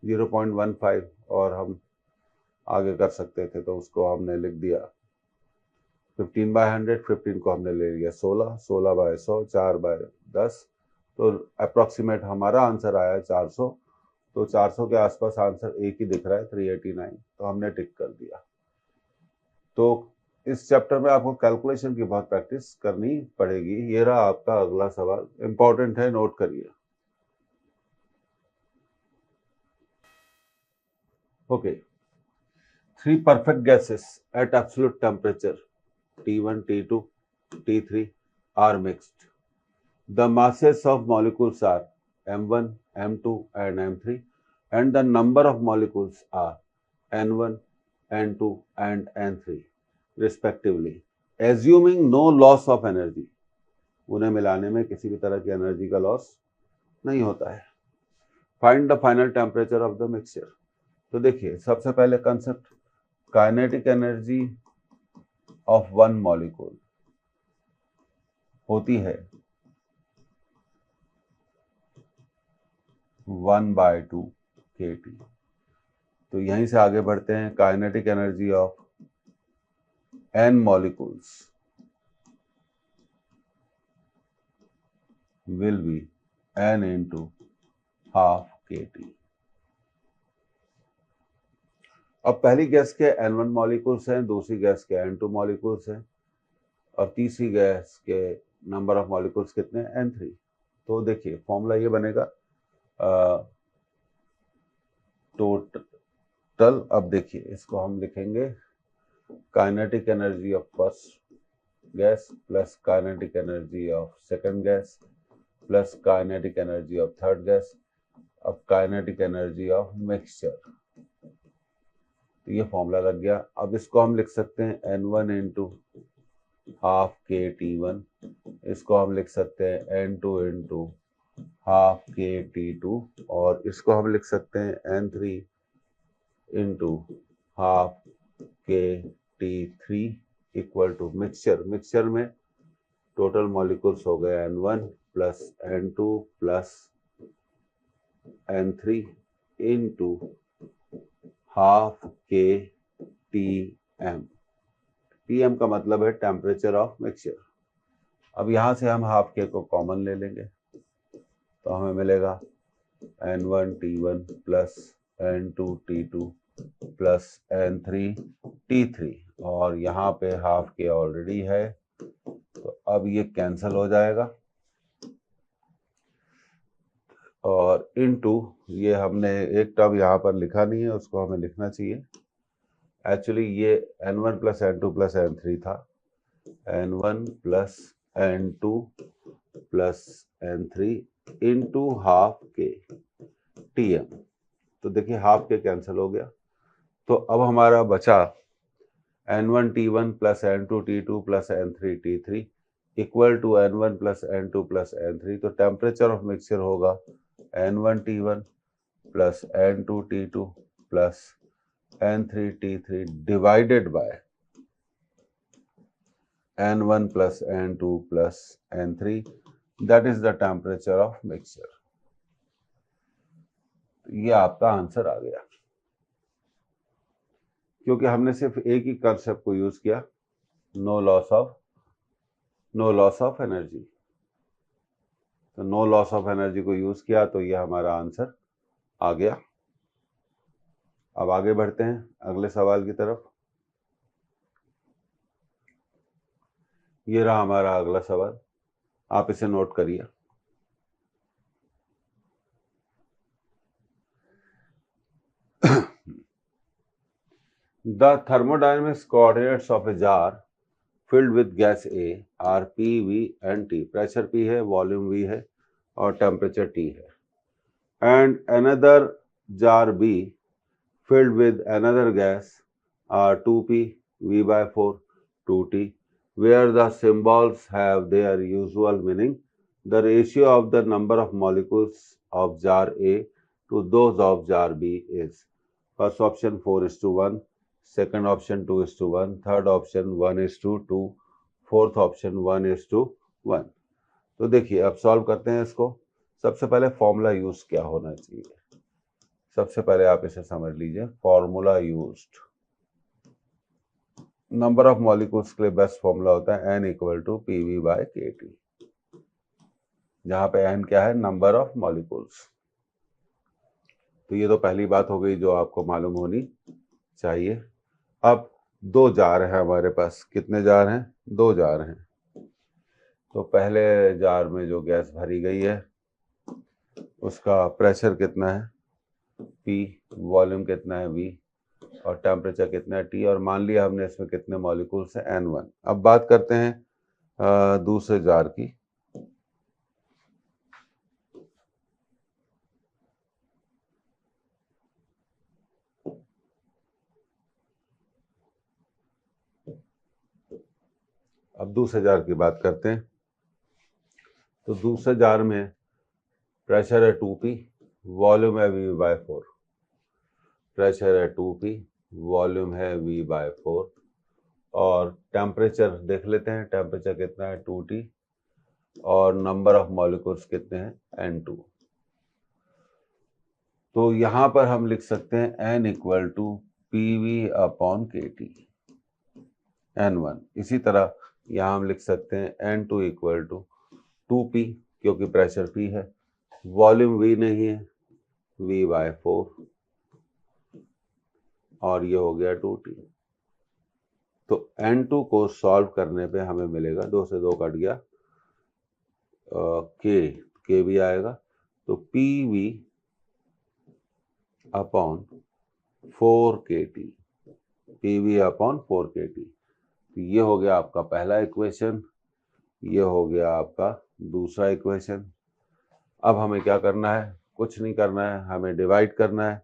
0.15, और हम आगे कर सकते थे, तो उसको हमने लिख दिया 15/100, 15 को हमने ले लिया 16, 16/100, 4/10, तो अप्रॉक्सीमेट हमारा आंसर आया 400। तो 400 के आसपास आंसर एक ही दिख रहा है, 389, तो हमने टिक कर दिया। तो इस चैप्टर में आपको कैलकुलेशन की बहुत प्रैक्टिस करनी पड़ेगी। ये रहा आपका अगला सवाल, इंपॉर्टेंट है, नोट करिए। Okay, 3 perfect gases at absolute temperature T1, T2, T3 are mixed. The masses of molecules are M1, M2 and M3, and the number of molecules are N1, N2 and N3 respectively, assuming no loss of energy. उन्हें मिलाने में किसी भी तरह की energy का loss नहीं होता है। Find the final temperature of the mixture. तो देखिए सबसे पहले concept, kinetic energy of one molecule होती है 1/2 kT। तो यहीं से आगे बढ़ते हैं, kinetic energy of n molecules will be n into ½ kT। अब पहली गैस के N1 मॉलिक्यूल्स हैं, दूसरी गैस के N2 मॉलिक्यूल्स हैं, और तीसरी गैस के नंबर ऑफ मॉलिक्यूल्स कितने हैं, N3। तो देखिए फॉर्मूला ये बनेगा टोटल। अब देखिए इसको हम लिखेंगे kinetic energy of first gas plus kinetic energy of second gas plus kinetic energy of third gas, अब काइनेटिक एनर्जी ऑफ मिक्सचर। तो ये फॉर्मूला लग गया। अब इसको हम लिख सकते हैं N1 इंटू ½ kT1, इसको हम लिख सकते हैं N2 इंटू ½ kT2, और इसको हम लिख सकते हैं N3 into ½ kT3 equal to mixture. Mixture में टोटल मॉलिक्यूल्स हो गए N1 plus N2 plus N3 into ½ kTm। Tm का मतलब है टेम्परेचर ऑफ मिक्सचर। अब यहाँ से हम ½ k को कॉमन ले लेंगे, तो हमें मिलेगा N1 T1 plus N2 T2 plus N3 T3, और यहाँ पे ½ k ऑलरेडी है, तो अब ये कैंसिल हो जाएगा, और इनटू ये हमने एक टर्म यहाँ पर लिखा नहीं है, उसको हमें लिखना चाहिए। एक्चुअली ये N1 plus N2 plus N3 था, N1 plus N2 plus N3 into ½ k Tm। तो देखिए ½ k कैंसिल हो गया, तो अब हमारा बचा N1 T1 plus N2 T2 plus N3 T3 equal to N1 plus N2 plus N3। तो टेम्परेचर ऑफ मिक्सचर होगा N1 T1 plus N2 T2 plus N3 T3 divided by N1 plus N2 plus N3, that is the temperature of mixture. ये आपका answer आ गया। क्योंकि हमने सिर्फ एक ही कंसेप्ट को यूज किया, नो लॉस ऑफ एनर्जी। तो नो लॉस ऑफ एनर्जी को यूज किया, तो ये हमारा आंसर आ गया। अब आगे बढ़ते हैं अगले सवाल की तरफ। ये रहा हमारा अगला सवाल, आप इसे नोट करिए। The thermodynamics coordinates of a jar filled with gas A are P, V and T. Pressure P है, वॉल्यूम V है और टेम्परेचर T है. And another jar B filled with another gas are 2P, V by 4, 2T, where the symbols have their usual meaning. The ratio of the number of molecules of jar A to those of jar B is first option 4:1, second option 2:1, third option 1:2, fourth option 1:1। तो देखिए अब solve करते हैं इसको। सबसे पहले formula use क्या होना चाहिए, सबसे पहले आप इसे समझ लीजिए। Formula used, number of molecules के लिए बेस्ट फॉर्मूला होता है n = PV/kT, जहां पे n क्या है, नंबर ऑफ मॉलिक्यूल्स। तो ये तो पहली बात हो गई जो आपको मालूम होनी चाहिए। अब दो जार हैं हमारे पास, कितने जार हैं, दो जार हैं। तो पहले जार में जो गैस भरी गई है उसका प्रेशर कितना है P, वॉल्यूम कितना है V और टेम्परेचर कितना है T, और मान लिया हमने इसमें कितने मॉलिक्यूल्स हैं N1। अब बात करते हैं दूसरे जार की। अब दूसरे जार की बात करते हैं। तो दूसरे जार में प्रेशर है 2P, वॉल्यूम है V/4। प्रेशर है 2P, वॉल्यूम है V/4 और टेम्परेचर देख लेते हैं, टेम्परेचर कितना है 2T और नंबर ऑफ मॉलिक्यूल्स कितने हैं N2। तो यहां पर हम लिख सकते हैं n = PV/kT N1। इसी तरह यहां हम लिख सकते हैं N2 = 2P, क्योंकि प्रेशर P है, वॉल्यूम V नहीं है, V/4 और ये हो गया 2T। तो N2 को सॉल्व करने पे हमें मिलेगा, 2 से 2 कट गया, K भी आएगा, तो PV/4kT, PV/4kT। तो ये हो गया आपका पहला इक्वेशन, ये हो गया आपका दूसरा इक्वेशन। अब हमें क्या करना है, कुछ नहीं करना है, हमें डिवाइड करना है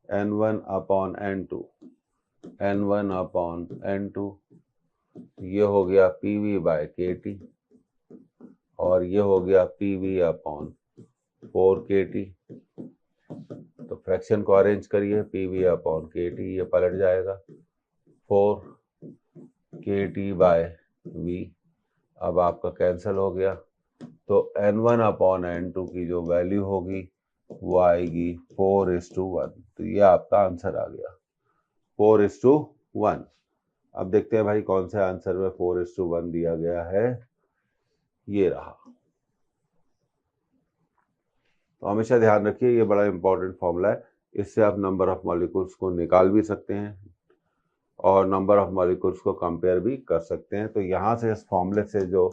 N1/N2, N1/N2। ये हो गया PV/kT और ये हो गया PV/4kT। तो फ्रैक्शन को अरेंज करिए, PV/kT ये पलट जाएगा 4kT/V। अब आपका कैंसिल हो गया, तो N1/N2 की जो वैल्यू होगी वो आएगी 4:1। तो ये आपका आंसर आ गया 4:1। अब देखते हैं भाई कौन से आंसर में 4:1 दिया गया है, ये रहा। तो हमेशा ध्यान रखिए ये बड़ा इंपॉर्टेंट फॉर्मूला है, इससे आप नंबर ऑफ मॉलिक्यूल्स को निकाल भी सकते हैं और नंबर ऑफ मॉलिक्यूल्स को कंपेयर भी कर सकते हैं। तो यहाँ से इस फॉर्मूले से जो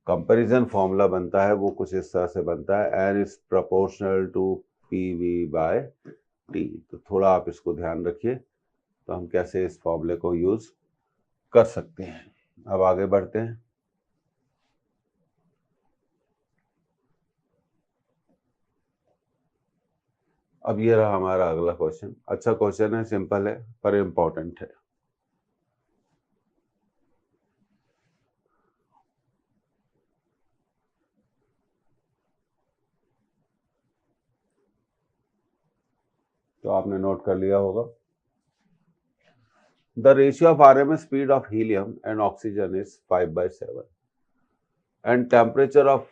कंपैरिजन फॉर्मूला बनता है वो कुछ इस तरह से बनता है, n is proportional to PV/T। तो थोड़ा आप इसको ध्यान रखिए, तो हम कैसे इस फॉर्मूले को यूज कर सकते हैं। अब आगे बढ़ते हैं। अब ये रहा हमारा अगला क्वेश्चन। अच्छा क्वेश्चन है, सिंपल है पर इंपॉर्टेंट है। तो आपने नोट कर लिया होगा। The ratio of RMS speed of helium and oxygen is 5/7 and temperature of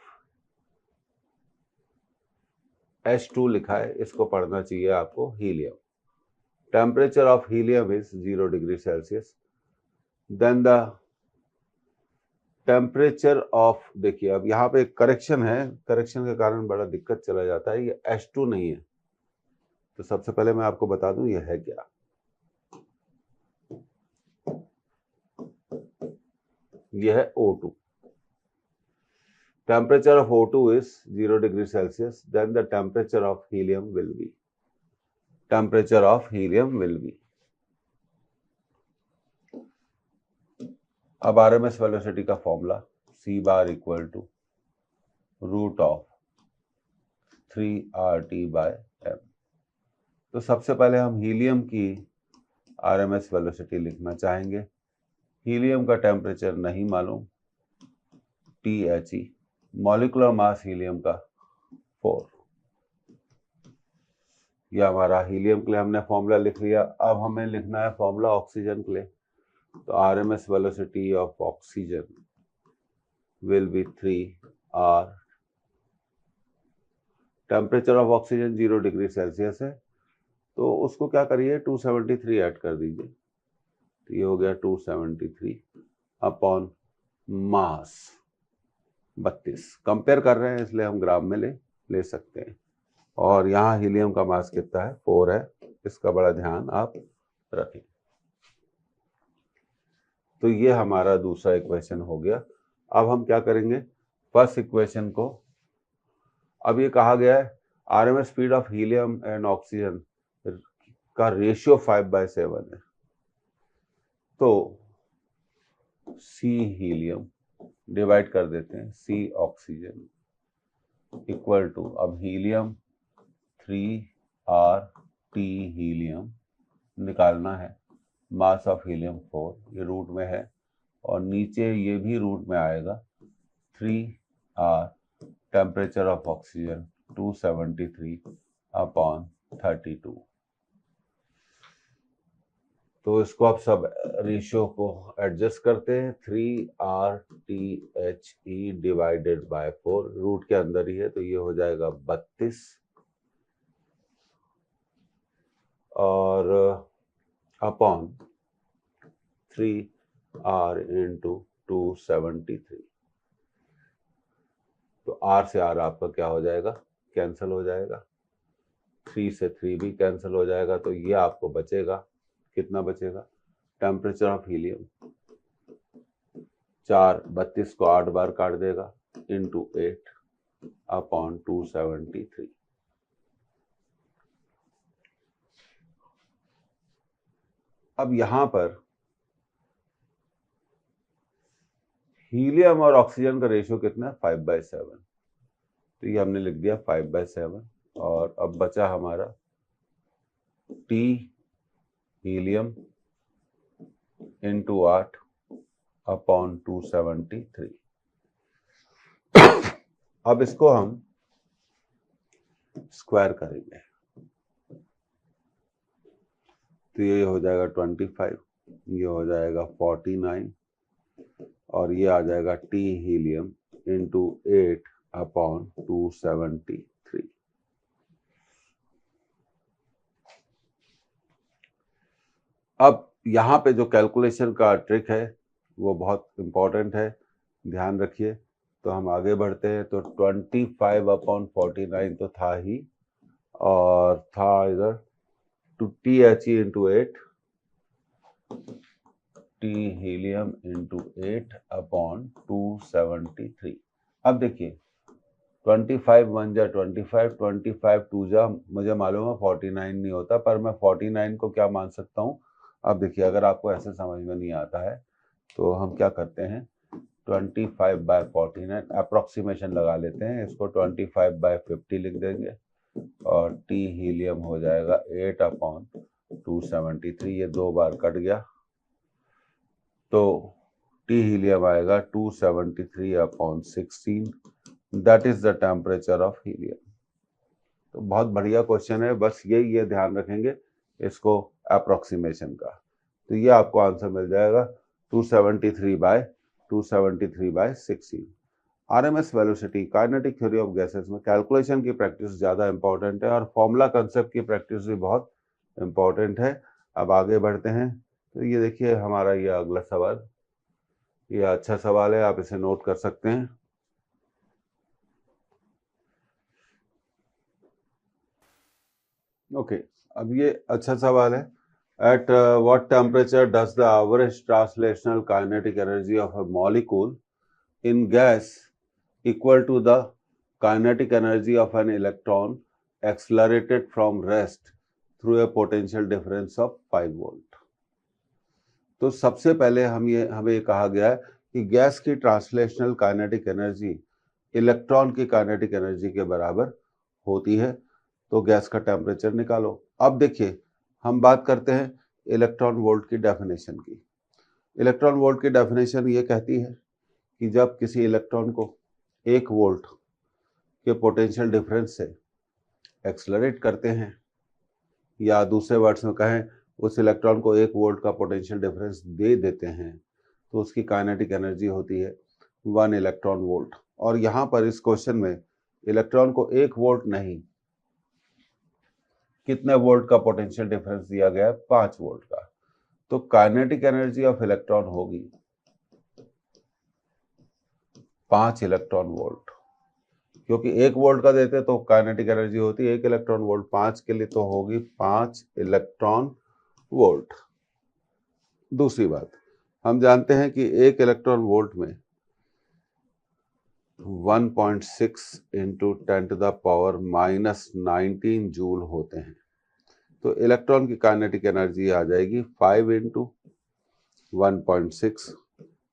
H2 लिखा है, इसको पढ़ना चाहिए आपको helium. Temperature of helium is 0 degree Celsius, then the temperature of, देखिए अब यहाँ पे एक करेक्शन है, करेक्शन के कारण बड़ा दिक्कत चला जाता है, ये H2 नहीं है। तो सबसे पहले मैं आपको बता दूं ये है क्या। ये है O2। Temperature of O2 is 0 degree Celsius, then the temperature of helium will be, temperature of helium will be. अब RMS वेलोसिटी का formula C bar equal to root of 3RT/m। तो सबसे पहले हम हीलियम की RMS वेलोसिटी लिखना चाहेंगे। Helium का टेम्परेचर नहीं मालूम, THE, मॉलिक्यूलर मास हीलियम का 4। यह हमारा हीलियम के लिए हमने फॉर्मूला लिख लिया। अब हमें लिखना है फॉर्मूला ऑक्सीजन के लिए। तो RMS velocity of oxygen will be 3R। Temperature of oxygen 0 degree Celsius है, तो उसको क्या करिए 273 ऐड कर दीजिए। तो ये हो गया 273 अपॉन मास 32। कंपेयर कर रहे हैं इसलिए हम ग्राम में ले सकते हैं। और यहाँ हीलियम का मास कितना है, 4 है, इसका बड़ा ध्यान आप रखें। तो ये हमारा दूसरा इक्वेशन हो गया। अब हम क्या करेंगे, फर्स्ट इक्वेशन को, अब ये कहा गया है RMS speed of helium and oxygen का रेशियो 5/7 है। तो C हीलियम डिवाइड कर देते हैं C ऑक्सीजन इक्वल टू, अब हीलियम 3RT हीलियम निकालना है, मास ऑफ हीलियम 4, ये रूट में है, और नीचे ये भी रूट में आएगा 3R, temperature of oxygen 273 upon 32। तो इसको आप सब रेशियो को एडजस्ट करते हैं, 3RTHE डिवाइडेड बाय 4, रूट के अंदर ही है, तो ये हो जाएगा 32 और अपॉन 3R इंटू 273। तो R से R आपका क्या हो जाएगा, कैंसिल हो जाएगा, 3 से 3 भी कैंसिल हो जाएगा। तो ये आपको बचेगा, कितना बचेगा, टेम्परेचर ऑफ हीलियम 32 को 8 बार काट देगा, इंटू 8 अपॉन 273। अब यहां पर हीलियम और ऑक्सीजन का रेशियो कितना है, 5/7। तो ये हमने लिख दिया 5/7। और अब बचा हमारा T हीलियम इंटू 8 अपॉन 273। अब इसको हम स्क्वायर करेंगे, तो ये हो जाएगा 25, ये हो जाएगा 49, और ये आ जाएगा T हीलियम इंटू 8 अपॉन 273। अब यहाँ पे जो कैलकुलेशन का ट्रिक है वो बहुत इंपॉर्टेंट है, ध्यान रखिए। तो हम आगे बढ़ते हैं। तो 25 अपॉन 49 तो था ही, और था इधर THE into 8, T helium into 8 upon 273। अब देखिए 25 1 जा 25, 25 2 जा, मुझे मालूम है 49 नहीं होता, पर मैं 49 को क्या मान सकता हूँ। अब देखिए अगर आपको ऐसे समझ में नहीं आता है तो हम क्या करते हैं, 25/49 अप्रोक्सीमेशन लगा लेते हैं, इसको 25/50 लिख देंगे, और T हीलियम हो जाएगा 8 अपॉन 273। ये 2 बार कट गया, तो T हीलियम आएगा 273 upon 16, that is the temperature of helium. तो बहुत बढ़िया क्वेश्चन है, बस ये ध्यान रखेंगे इसको अप्रोक्सीमेशन का। तो ये आपको आंसर मिल जाएगा 273/16। RMS velocity kinetic theory of gases में कैलकुलेशन की प्रैक्टिस ज़्यादा इंपॉर्टेंट है, और फॉर्मूला कंसेप्ट की प्रैक्टिस भी बहुत इम्पोर्टेंट है। अब आगे बढ़ते हैं। तो ये देखिए हमारा ये अगला सवाल, ये अच्छा सवाल है, आप इसे नोट कर सकते हैं। ओके, अब ये अच्छा सवाल है। At what temperature does the average translational kinetic energy of a molecule in gas equal to the kinetic energy of an electron accelerated from rest through a potential difference of 5 volt. तो सबसे पहले हमें कहा गया है कि gas की translational kinetic energy electron की काइनेटिक एनर्जी के बराबर होती है। तो गैस का टेम्परेचर निकालो। अब देखिए हम बात करते हैं इलेक्ट्रॉन वोल्ट की डेफिनेशन की। इलेक्ट्रॉन वोल्ट की डेफिनेशन ये कहती है कि जब किसी इलेक्ट्रॉन को 1 वोल्ट के पोटेंशियल डिफरेंस से एक्सलरेट करते हैं, या दूसरे वर्ड्स में कहें उस इलेक्ट्रॉन को 1 वोल्ट का पोटेंशियल डिफरेंस दे देते हैं, तो उसकी काइनेटिक एनर्जी होती है 1 इलेक्ट्रॉन वोल्ट। और यहाँ पर इस क्वेश्चन में इलेक्ट्रॉन को 1 वोल्ट नहीं, कितने वोल्ट का पोटेंशियल डिफरेंस दिया गया है? 5 वोल्ट का। तो काइनेटिक एनर्जी ऑफ इलेक्ट्रॉन होगी 5 इलेक्ट्रॉन वोल्ट, क्योंकि 1 वोल्ट का देते तो काइनेटिक एनर्जी होती है 1 इलेक्ट्रॉन वोल्ट, 5 के लिए तो होगी 5 इलेक्ट्रॉन वोल्ट। दूसरी बात, हम जानते हैं कि 1 इलेक्ट्रॉन वोल्ट में 1.6 into 10 to the power -19 joule होते हैं। तो इलेक्ट्रॉन की काइनेटिक एनर्जी आ जाएगी 5 into 1.6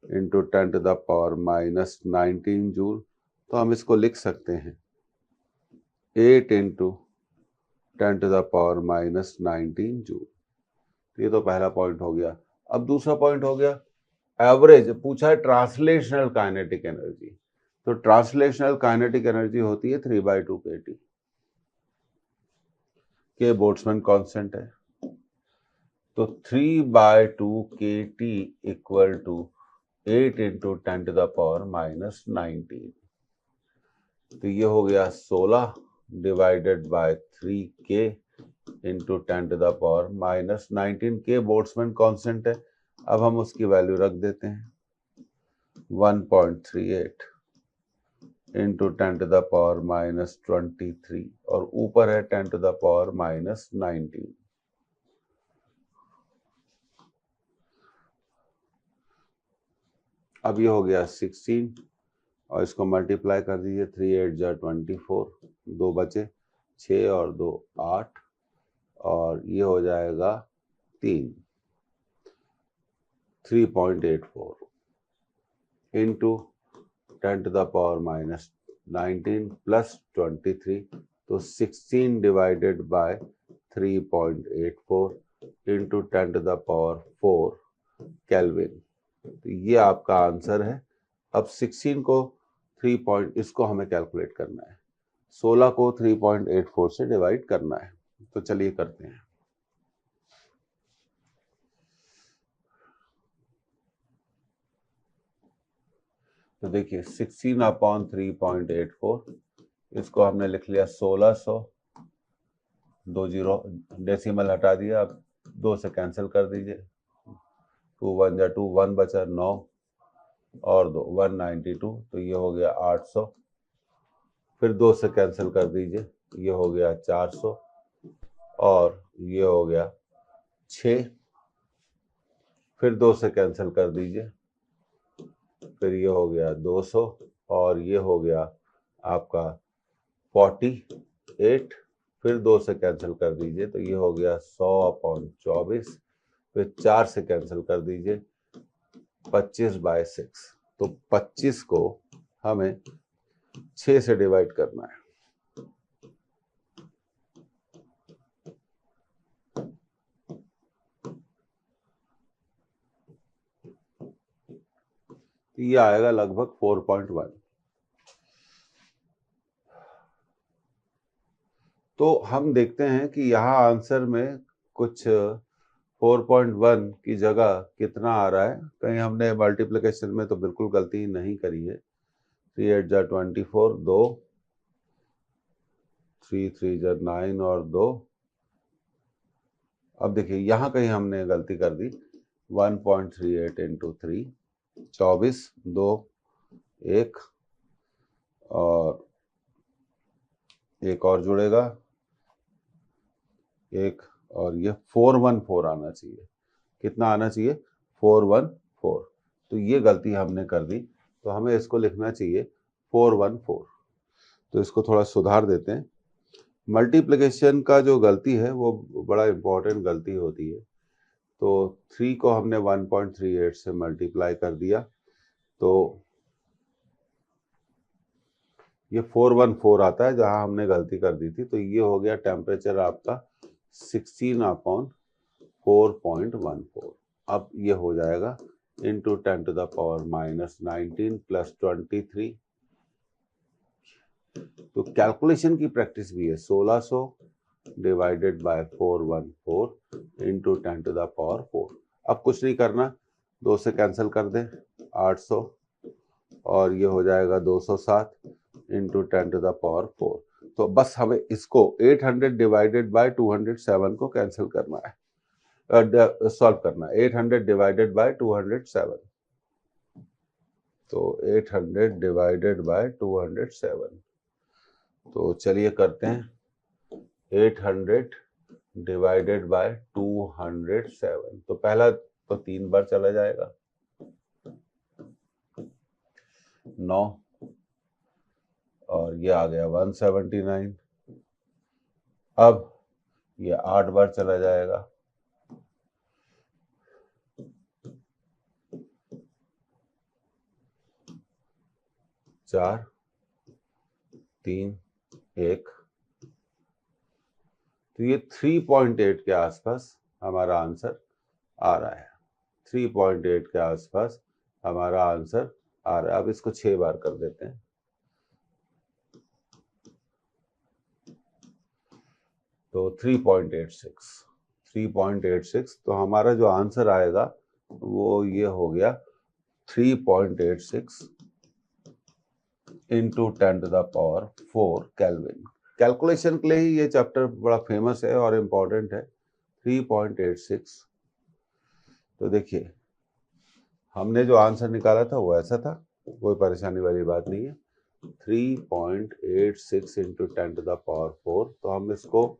into 10 to the power -19 joule. तो हम इसको लिख सकते हैं 8 into 10 to the power -19 joule. ये तो पहला पॉइंट हो गया। अब दूसरा पॉइंट हो गया एवरेज, पूछा है ट्रांसलेशनल काइनेटिक एनर्जी। तो ट्रांसलेशनल काइनेटिक एनर्जी होती है 3/2 kT। के बोल्ट्जमैन कांस्टेंट है, तो 3/2 kT equal to 8 into 10 to the power -19। तो ये हो गया 16 divided by 3k into 10 to the power -19। K Boltzmann constant है, अब हम उसकी वैल्यू रख देते हैं 1.38 इंटू 10 टू द पावर -23, और ऊपर है 10 टू द पावर -19। अब ये हो गया 16, और इसको मल्टीप्लाई कर दीजिए, 3 8 जा 24, 2 बचे 6 और 2 8, और ये हो जाएगा 3.84 into 10 to the power -19 plus 23, तो 16 divided by 3.84 into 10 to the power 4 kelvin. तो ये आपका आंसर है। अब 16 को 3 इसको हमें कैलकुलेट करना है, 16 को 3.84 से डिवाइड करना है। तो चलिए करते हैं। तो देखिए 16 अपॉन 3.84, इसको हमने लिख लिया 1600, 2 जीरो डेसिमल हटा दिया, अब 2 से कैंसिल कर दीजिए, 2 1 जा 2, 1 बचा 9 और 2 192, तो ये हो गया 800। फिर 2 से कैंसिल कर दीजिए, ये हो गया 400, और ये हो गया 6। फिर 2 से कैंसिल कर दीजिए, फिर ये हो गया 200, और ये हो गया आपका 48। फिर 2 से कैंसिल कर दीजिए, तो ये हो गया 100/24। फिर 4 से कैंसिल कर दीजिए, 25/6। तो 25 को हमें 6 से डिवाइड करना है। ये आएगा लगभग 4.1। तो हम देखते हैं कि यहाँ आंसर में कुछ 4.1 की जगह कितना आ रहा है। कहीं हमने मल्टीप्लिकेशन में तो बिल्कुल गलती नहीं करी है। 3 8 जा 24, 2 3 3 जा 9 और 2 अब देखिए यहाँ कहीं हमने गलती कर दी, 1.38 इंटू 3, 24, 2, 1 और एक और जुड़ेगा, एक और ये 414 आना चाहिए। कितना आना चाहिए? 414। तो ये गलती हमने कर दी, तो हमें इसको लिखना चाहिए 414। तो इसको थोड़ा सुधार देते हैं। मल्टीप्लिकेशन का जो गलती है वो बड़ा इंपॉर्टेंट गलती होती है। तो 3 को हमने 1.38 से मल्टीप्लाई कर दिया, तो ये 414 आता है जहां हमने गलती कर दी थी। तो ये हो गया टेम्परेचर आपका 16/4.14। अब ये हो जाएगा into 10 to the power -19 plus 23। तो कैलकुलेशन की प्रैक्टिस भी है। 1600 divided by 414 into 10 to the power 4। अब कुछ नहीं करना, 2 से कैंसिल कर दें, 800 और ये हो जाएगा 207 इंटू 10 टू द पावर 4। तो बस हमें इसको 800 डिवाइडेड बाय 207 को कैंसिल करना है, सॉल्व करना है। 800 डिवाइडेड बाय 207, तो 800 डिवाइडेड बाय 207। तो चलिए करते हैं 800 डिवाइडेड बाय 207। तो पहला तो 3 बार चला जाएगा, 9 और ये आ गया 179। अब ये 8 बार चला जाएगा, 4, 3, 1। तो ये 3.8 के आसपास हमारा आंसर आ रहा है। 3.8 के आसपास हमारा आंसर आ रहा है। अब इसको 6 बार कर देते हैं, तो 3.86 तो हमारा जो आंसर आएगा वो ये हो गया 3.86 into 10 to the power 4 kelvin. Calculation के लिए ही ये चैप्टर बड़ा फेमस है और इम्पोर्टेंट है। 3.86। तो देखिए हमने जो आंसर निकाला था वो ऐसा था, कोई परेशानी वाली बात नहीं है। 3.86 इंटू 10 टू द पावर 4। तो हम इसको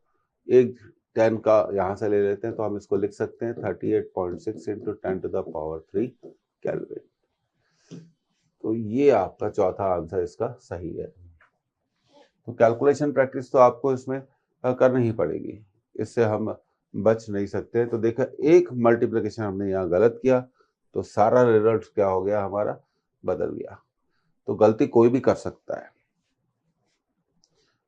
एक 10 का यहाँ से ले लेते हैं, तो हम इसको लिख सकते हैं 38.6 into 10 to the power 3 kelvin. तो ये आपका चौथा आंसर इसका सही है। तो कैलकुलेशन प्रैक्टिस तो आपको इसमें करनी ही पड़ेगी, इससे हम बच नहीं सकते। तो देखा, एक मल्टीप्लिकेशन हमने यहाँ गलत किया तो सारा रिजल्ट क्या हो गया हमारा, बदल गया। तो गलती कोई भी कर सकता है,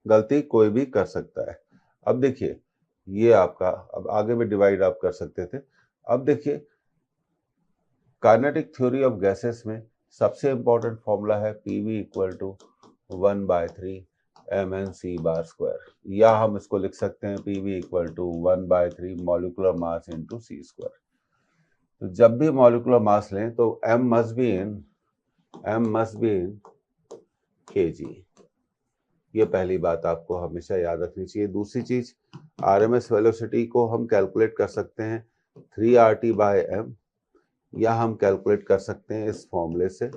गलती कोई भी कर सकता है। अब देखिए ये आपका, अब आगे में डिवाइड आप कर सकते थे। अब देखिए काइनेटिक थ्योरी ऑफ गैसेस में सबसे इंपॉर्टेंट फॉर्मूला है PV इक्वल टू 1/3 mnc/², या हम इसको लिख सकते हैं PV equal to 1/3 molecular mass into c²। तो जब भी मॉलिक्यूलर मास लें तो m must be in kg। ये पहली बात आपको हमेशा याद रखनी चाहिए। दूसरी चीज, RMS वेलोसिटी को हम कैलकुलेट कर सकते हैं 3RT/m, या हम कैलकुलेट कर सकते हैं इस फॉर्मूले से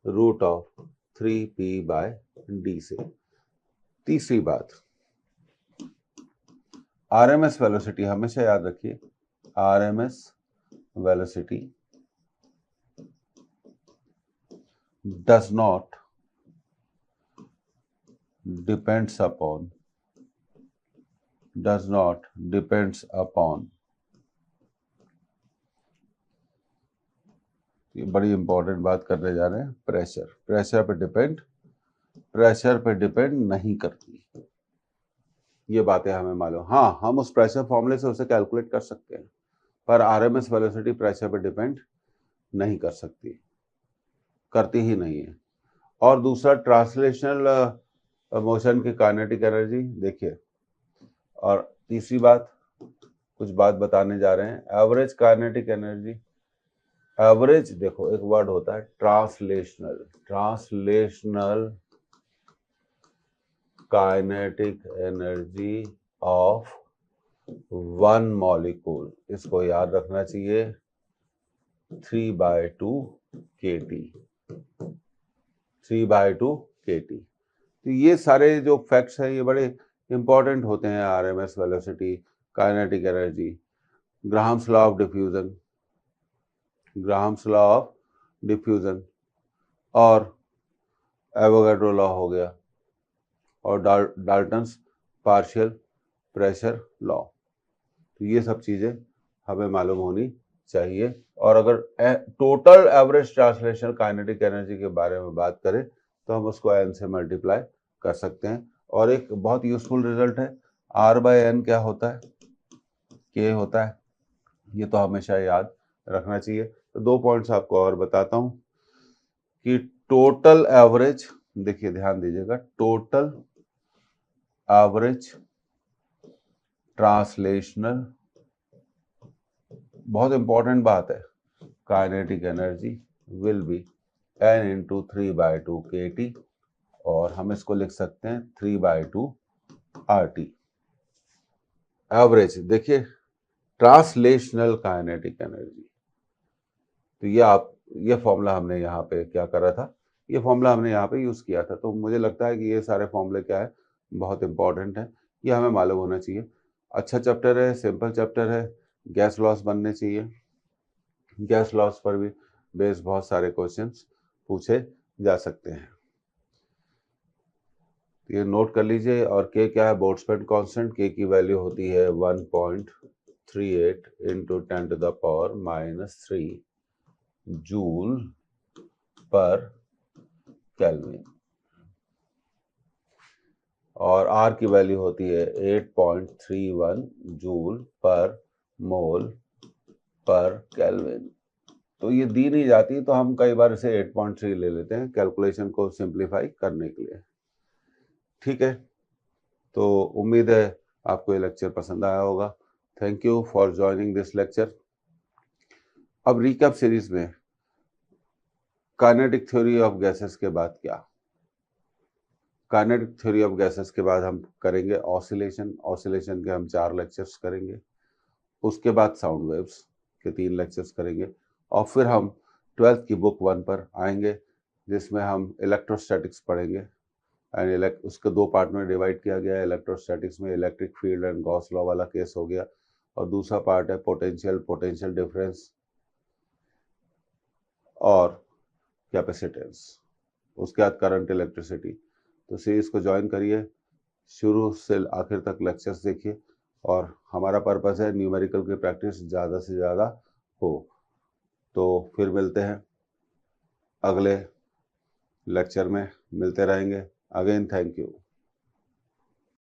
√3p/d से। तीसरी बात, RMS वेलोसिटी हमेशा याद रखिए, RMS velocity does not depends upon ये बड़ी इंपॉर्टेंट बात करने जा रहे हैं, प्रेशर पे डिपेंड नहीं करती। ये बातें हमें मालूम। हाँ, हम उस प्रेशर फॉर्मूले से उसे कैलकुलेट कर सकते हैं, पर RMS वेलोसिटी प्रेशर पे डिपेंड नहीं कर सकती, करती ही नहीं है। और दूसरा, ट्रांसलेशनल मोशन की काइनेटिक एनर्जी देखिए। और तीसरी बात, कुछ बात बताने जा रहे हैं, एवरेज काइनेटिक एनर्जी। एवरेज देखो एक वर्ड होता है translational kinetic energy of 1 molecule, इसको याद रखना चाहिए 3/2 kT, 3/2 kT। तो ये सारे जो फैक्ट्स हैं ये बड़े इंपॉर्टेंट होते हैं, RMS velocity, kinetic energy, Graham's law of diffusion, Graham's law of diffusion और एवोगाड्रो लॉ हो गया, और डाल्टन्स पार्शियल प्रेशर लॉ। तो ये सब चीजें हमें मालूम होनी चाहिए। और अगर total average translational kinetic energy के बारे में बात करें तो हम उसको n से मल्टीप्लाई कर सकते हैं। और एक बहुत यूजफुल रिजल्ट है, R/n क्या होता है, K होता है, ये तो हमेशा याद रखना चाहिए। तो 2 पॉइंट्स आपको और बताता हूं कि टोटल एवरेज, देखिए ध्यान दीजिएगा, टोटल एवरेज ट्रांसलेशनल, बहुत इंपॉर्टेंट बात है, kinetic energy will be n into 3/2 kT, और हम इसको लिख सकते हैं 3/2 RT। एवरेज देखिए, ट्रांसलेशनल काइनेटिक एनर्जी, तो ये फॉर्मूला हमने यहाँ पे क्या करा था, ये फॉर्मूला हमने यहाँ पे यूज किया था। तो मुझे लगता है कि ये सारे फॉर्मूले क्या है, बहुत इंपॉर्टेंट है, ये हमें मालूम होना चाहिए। अच्छा चैप्टर है, सिंपल चैप्टर है, गैस लॉस बनने चाहिए, गैस लॉस पर भी बेस्ड बहुत सारे क्वेश्चंस पूछे जा सकते हैं। ये नोट कर लीजिए। और के क्या है, बोल्ट्जमैन कांस्टेंट, के की वैल्यू होती है 1.38 इंटू 10⁻³ जूल पर केल्विन, और आर की वैल्यू होती है 8.31 जूल पर मोल पर केल्विन। तो ये दी नहीं जाती तो हम कई बार इसे 8.3 ले लेते हैं कैलकुलेशन को सिंप्लीफाई करने के लिए। ठीक है, तो उम्मीद है आपको ये लेक्चर पसंद आया होगा। Thank you for joining this lecture. अब रिकैप सीरीज में काइनेटिक थ्योरी ऑफ गैसेस के बाद क्या, काइनेटिक थ्योरी ऑफ गैसेस के बाद हम करेंगे ऑसिलेशन, ऑसिलेशन के हम 4 लेक्चर्स करेंगे। उसके बाद साउंड वेव्स के 3 लेक्चर्स करेंगे, और फिर हम 12th की बुक 1 पर आएंगे जिसमें हम इलेक्ट्रोस्टैटिक्स पढ़ेंगे। एंड उसके 2 पार्ट में डिवाइड किया गया है। इलेक्ट्रोस्टैटिक्स में electric field and Gauss law वाला केस हो गया, और दूसरा पार्ट है पोटेंशियल डिफरेंस और कैपेसिटेंस, उसके बाद करंट इलेक्ट्रिसिटी। तो सीरीज को ज्वाइन करिए, शुरू से आखिर तक लेक्चर्स देखिए, और हमारा पर्पस है न्यूमेरिकल की प्रैक्टिस ज़्यादा से ज़्यादा हो। तो फिर मिलते हैं अगले लेक्चर में, मिलते रहेंगे। Again thank you.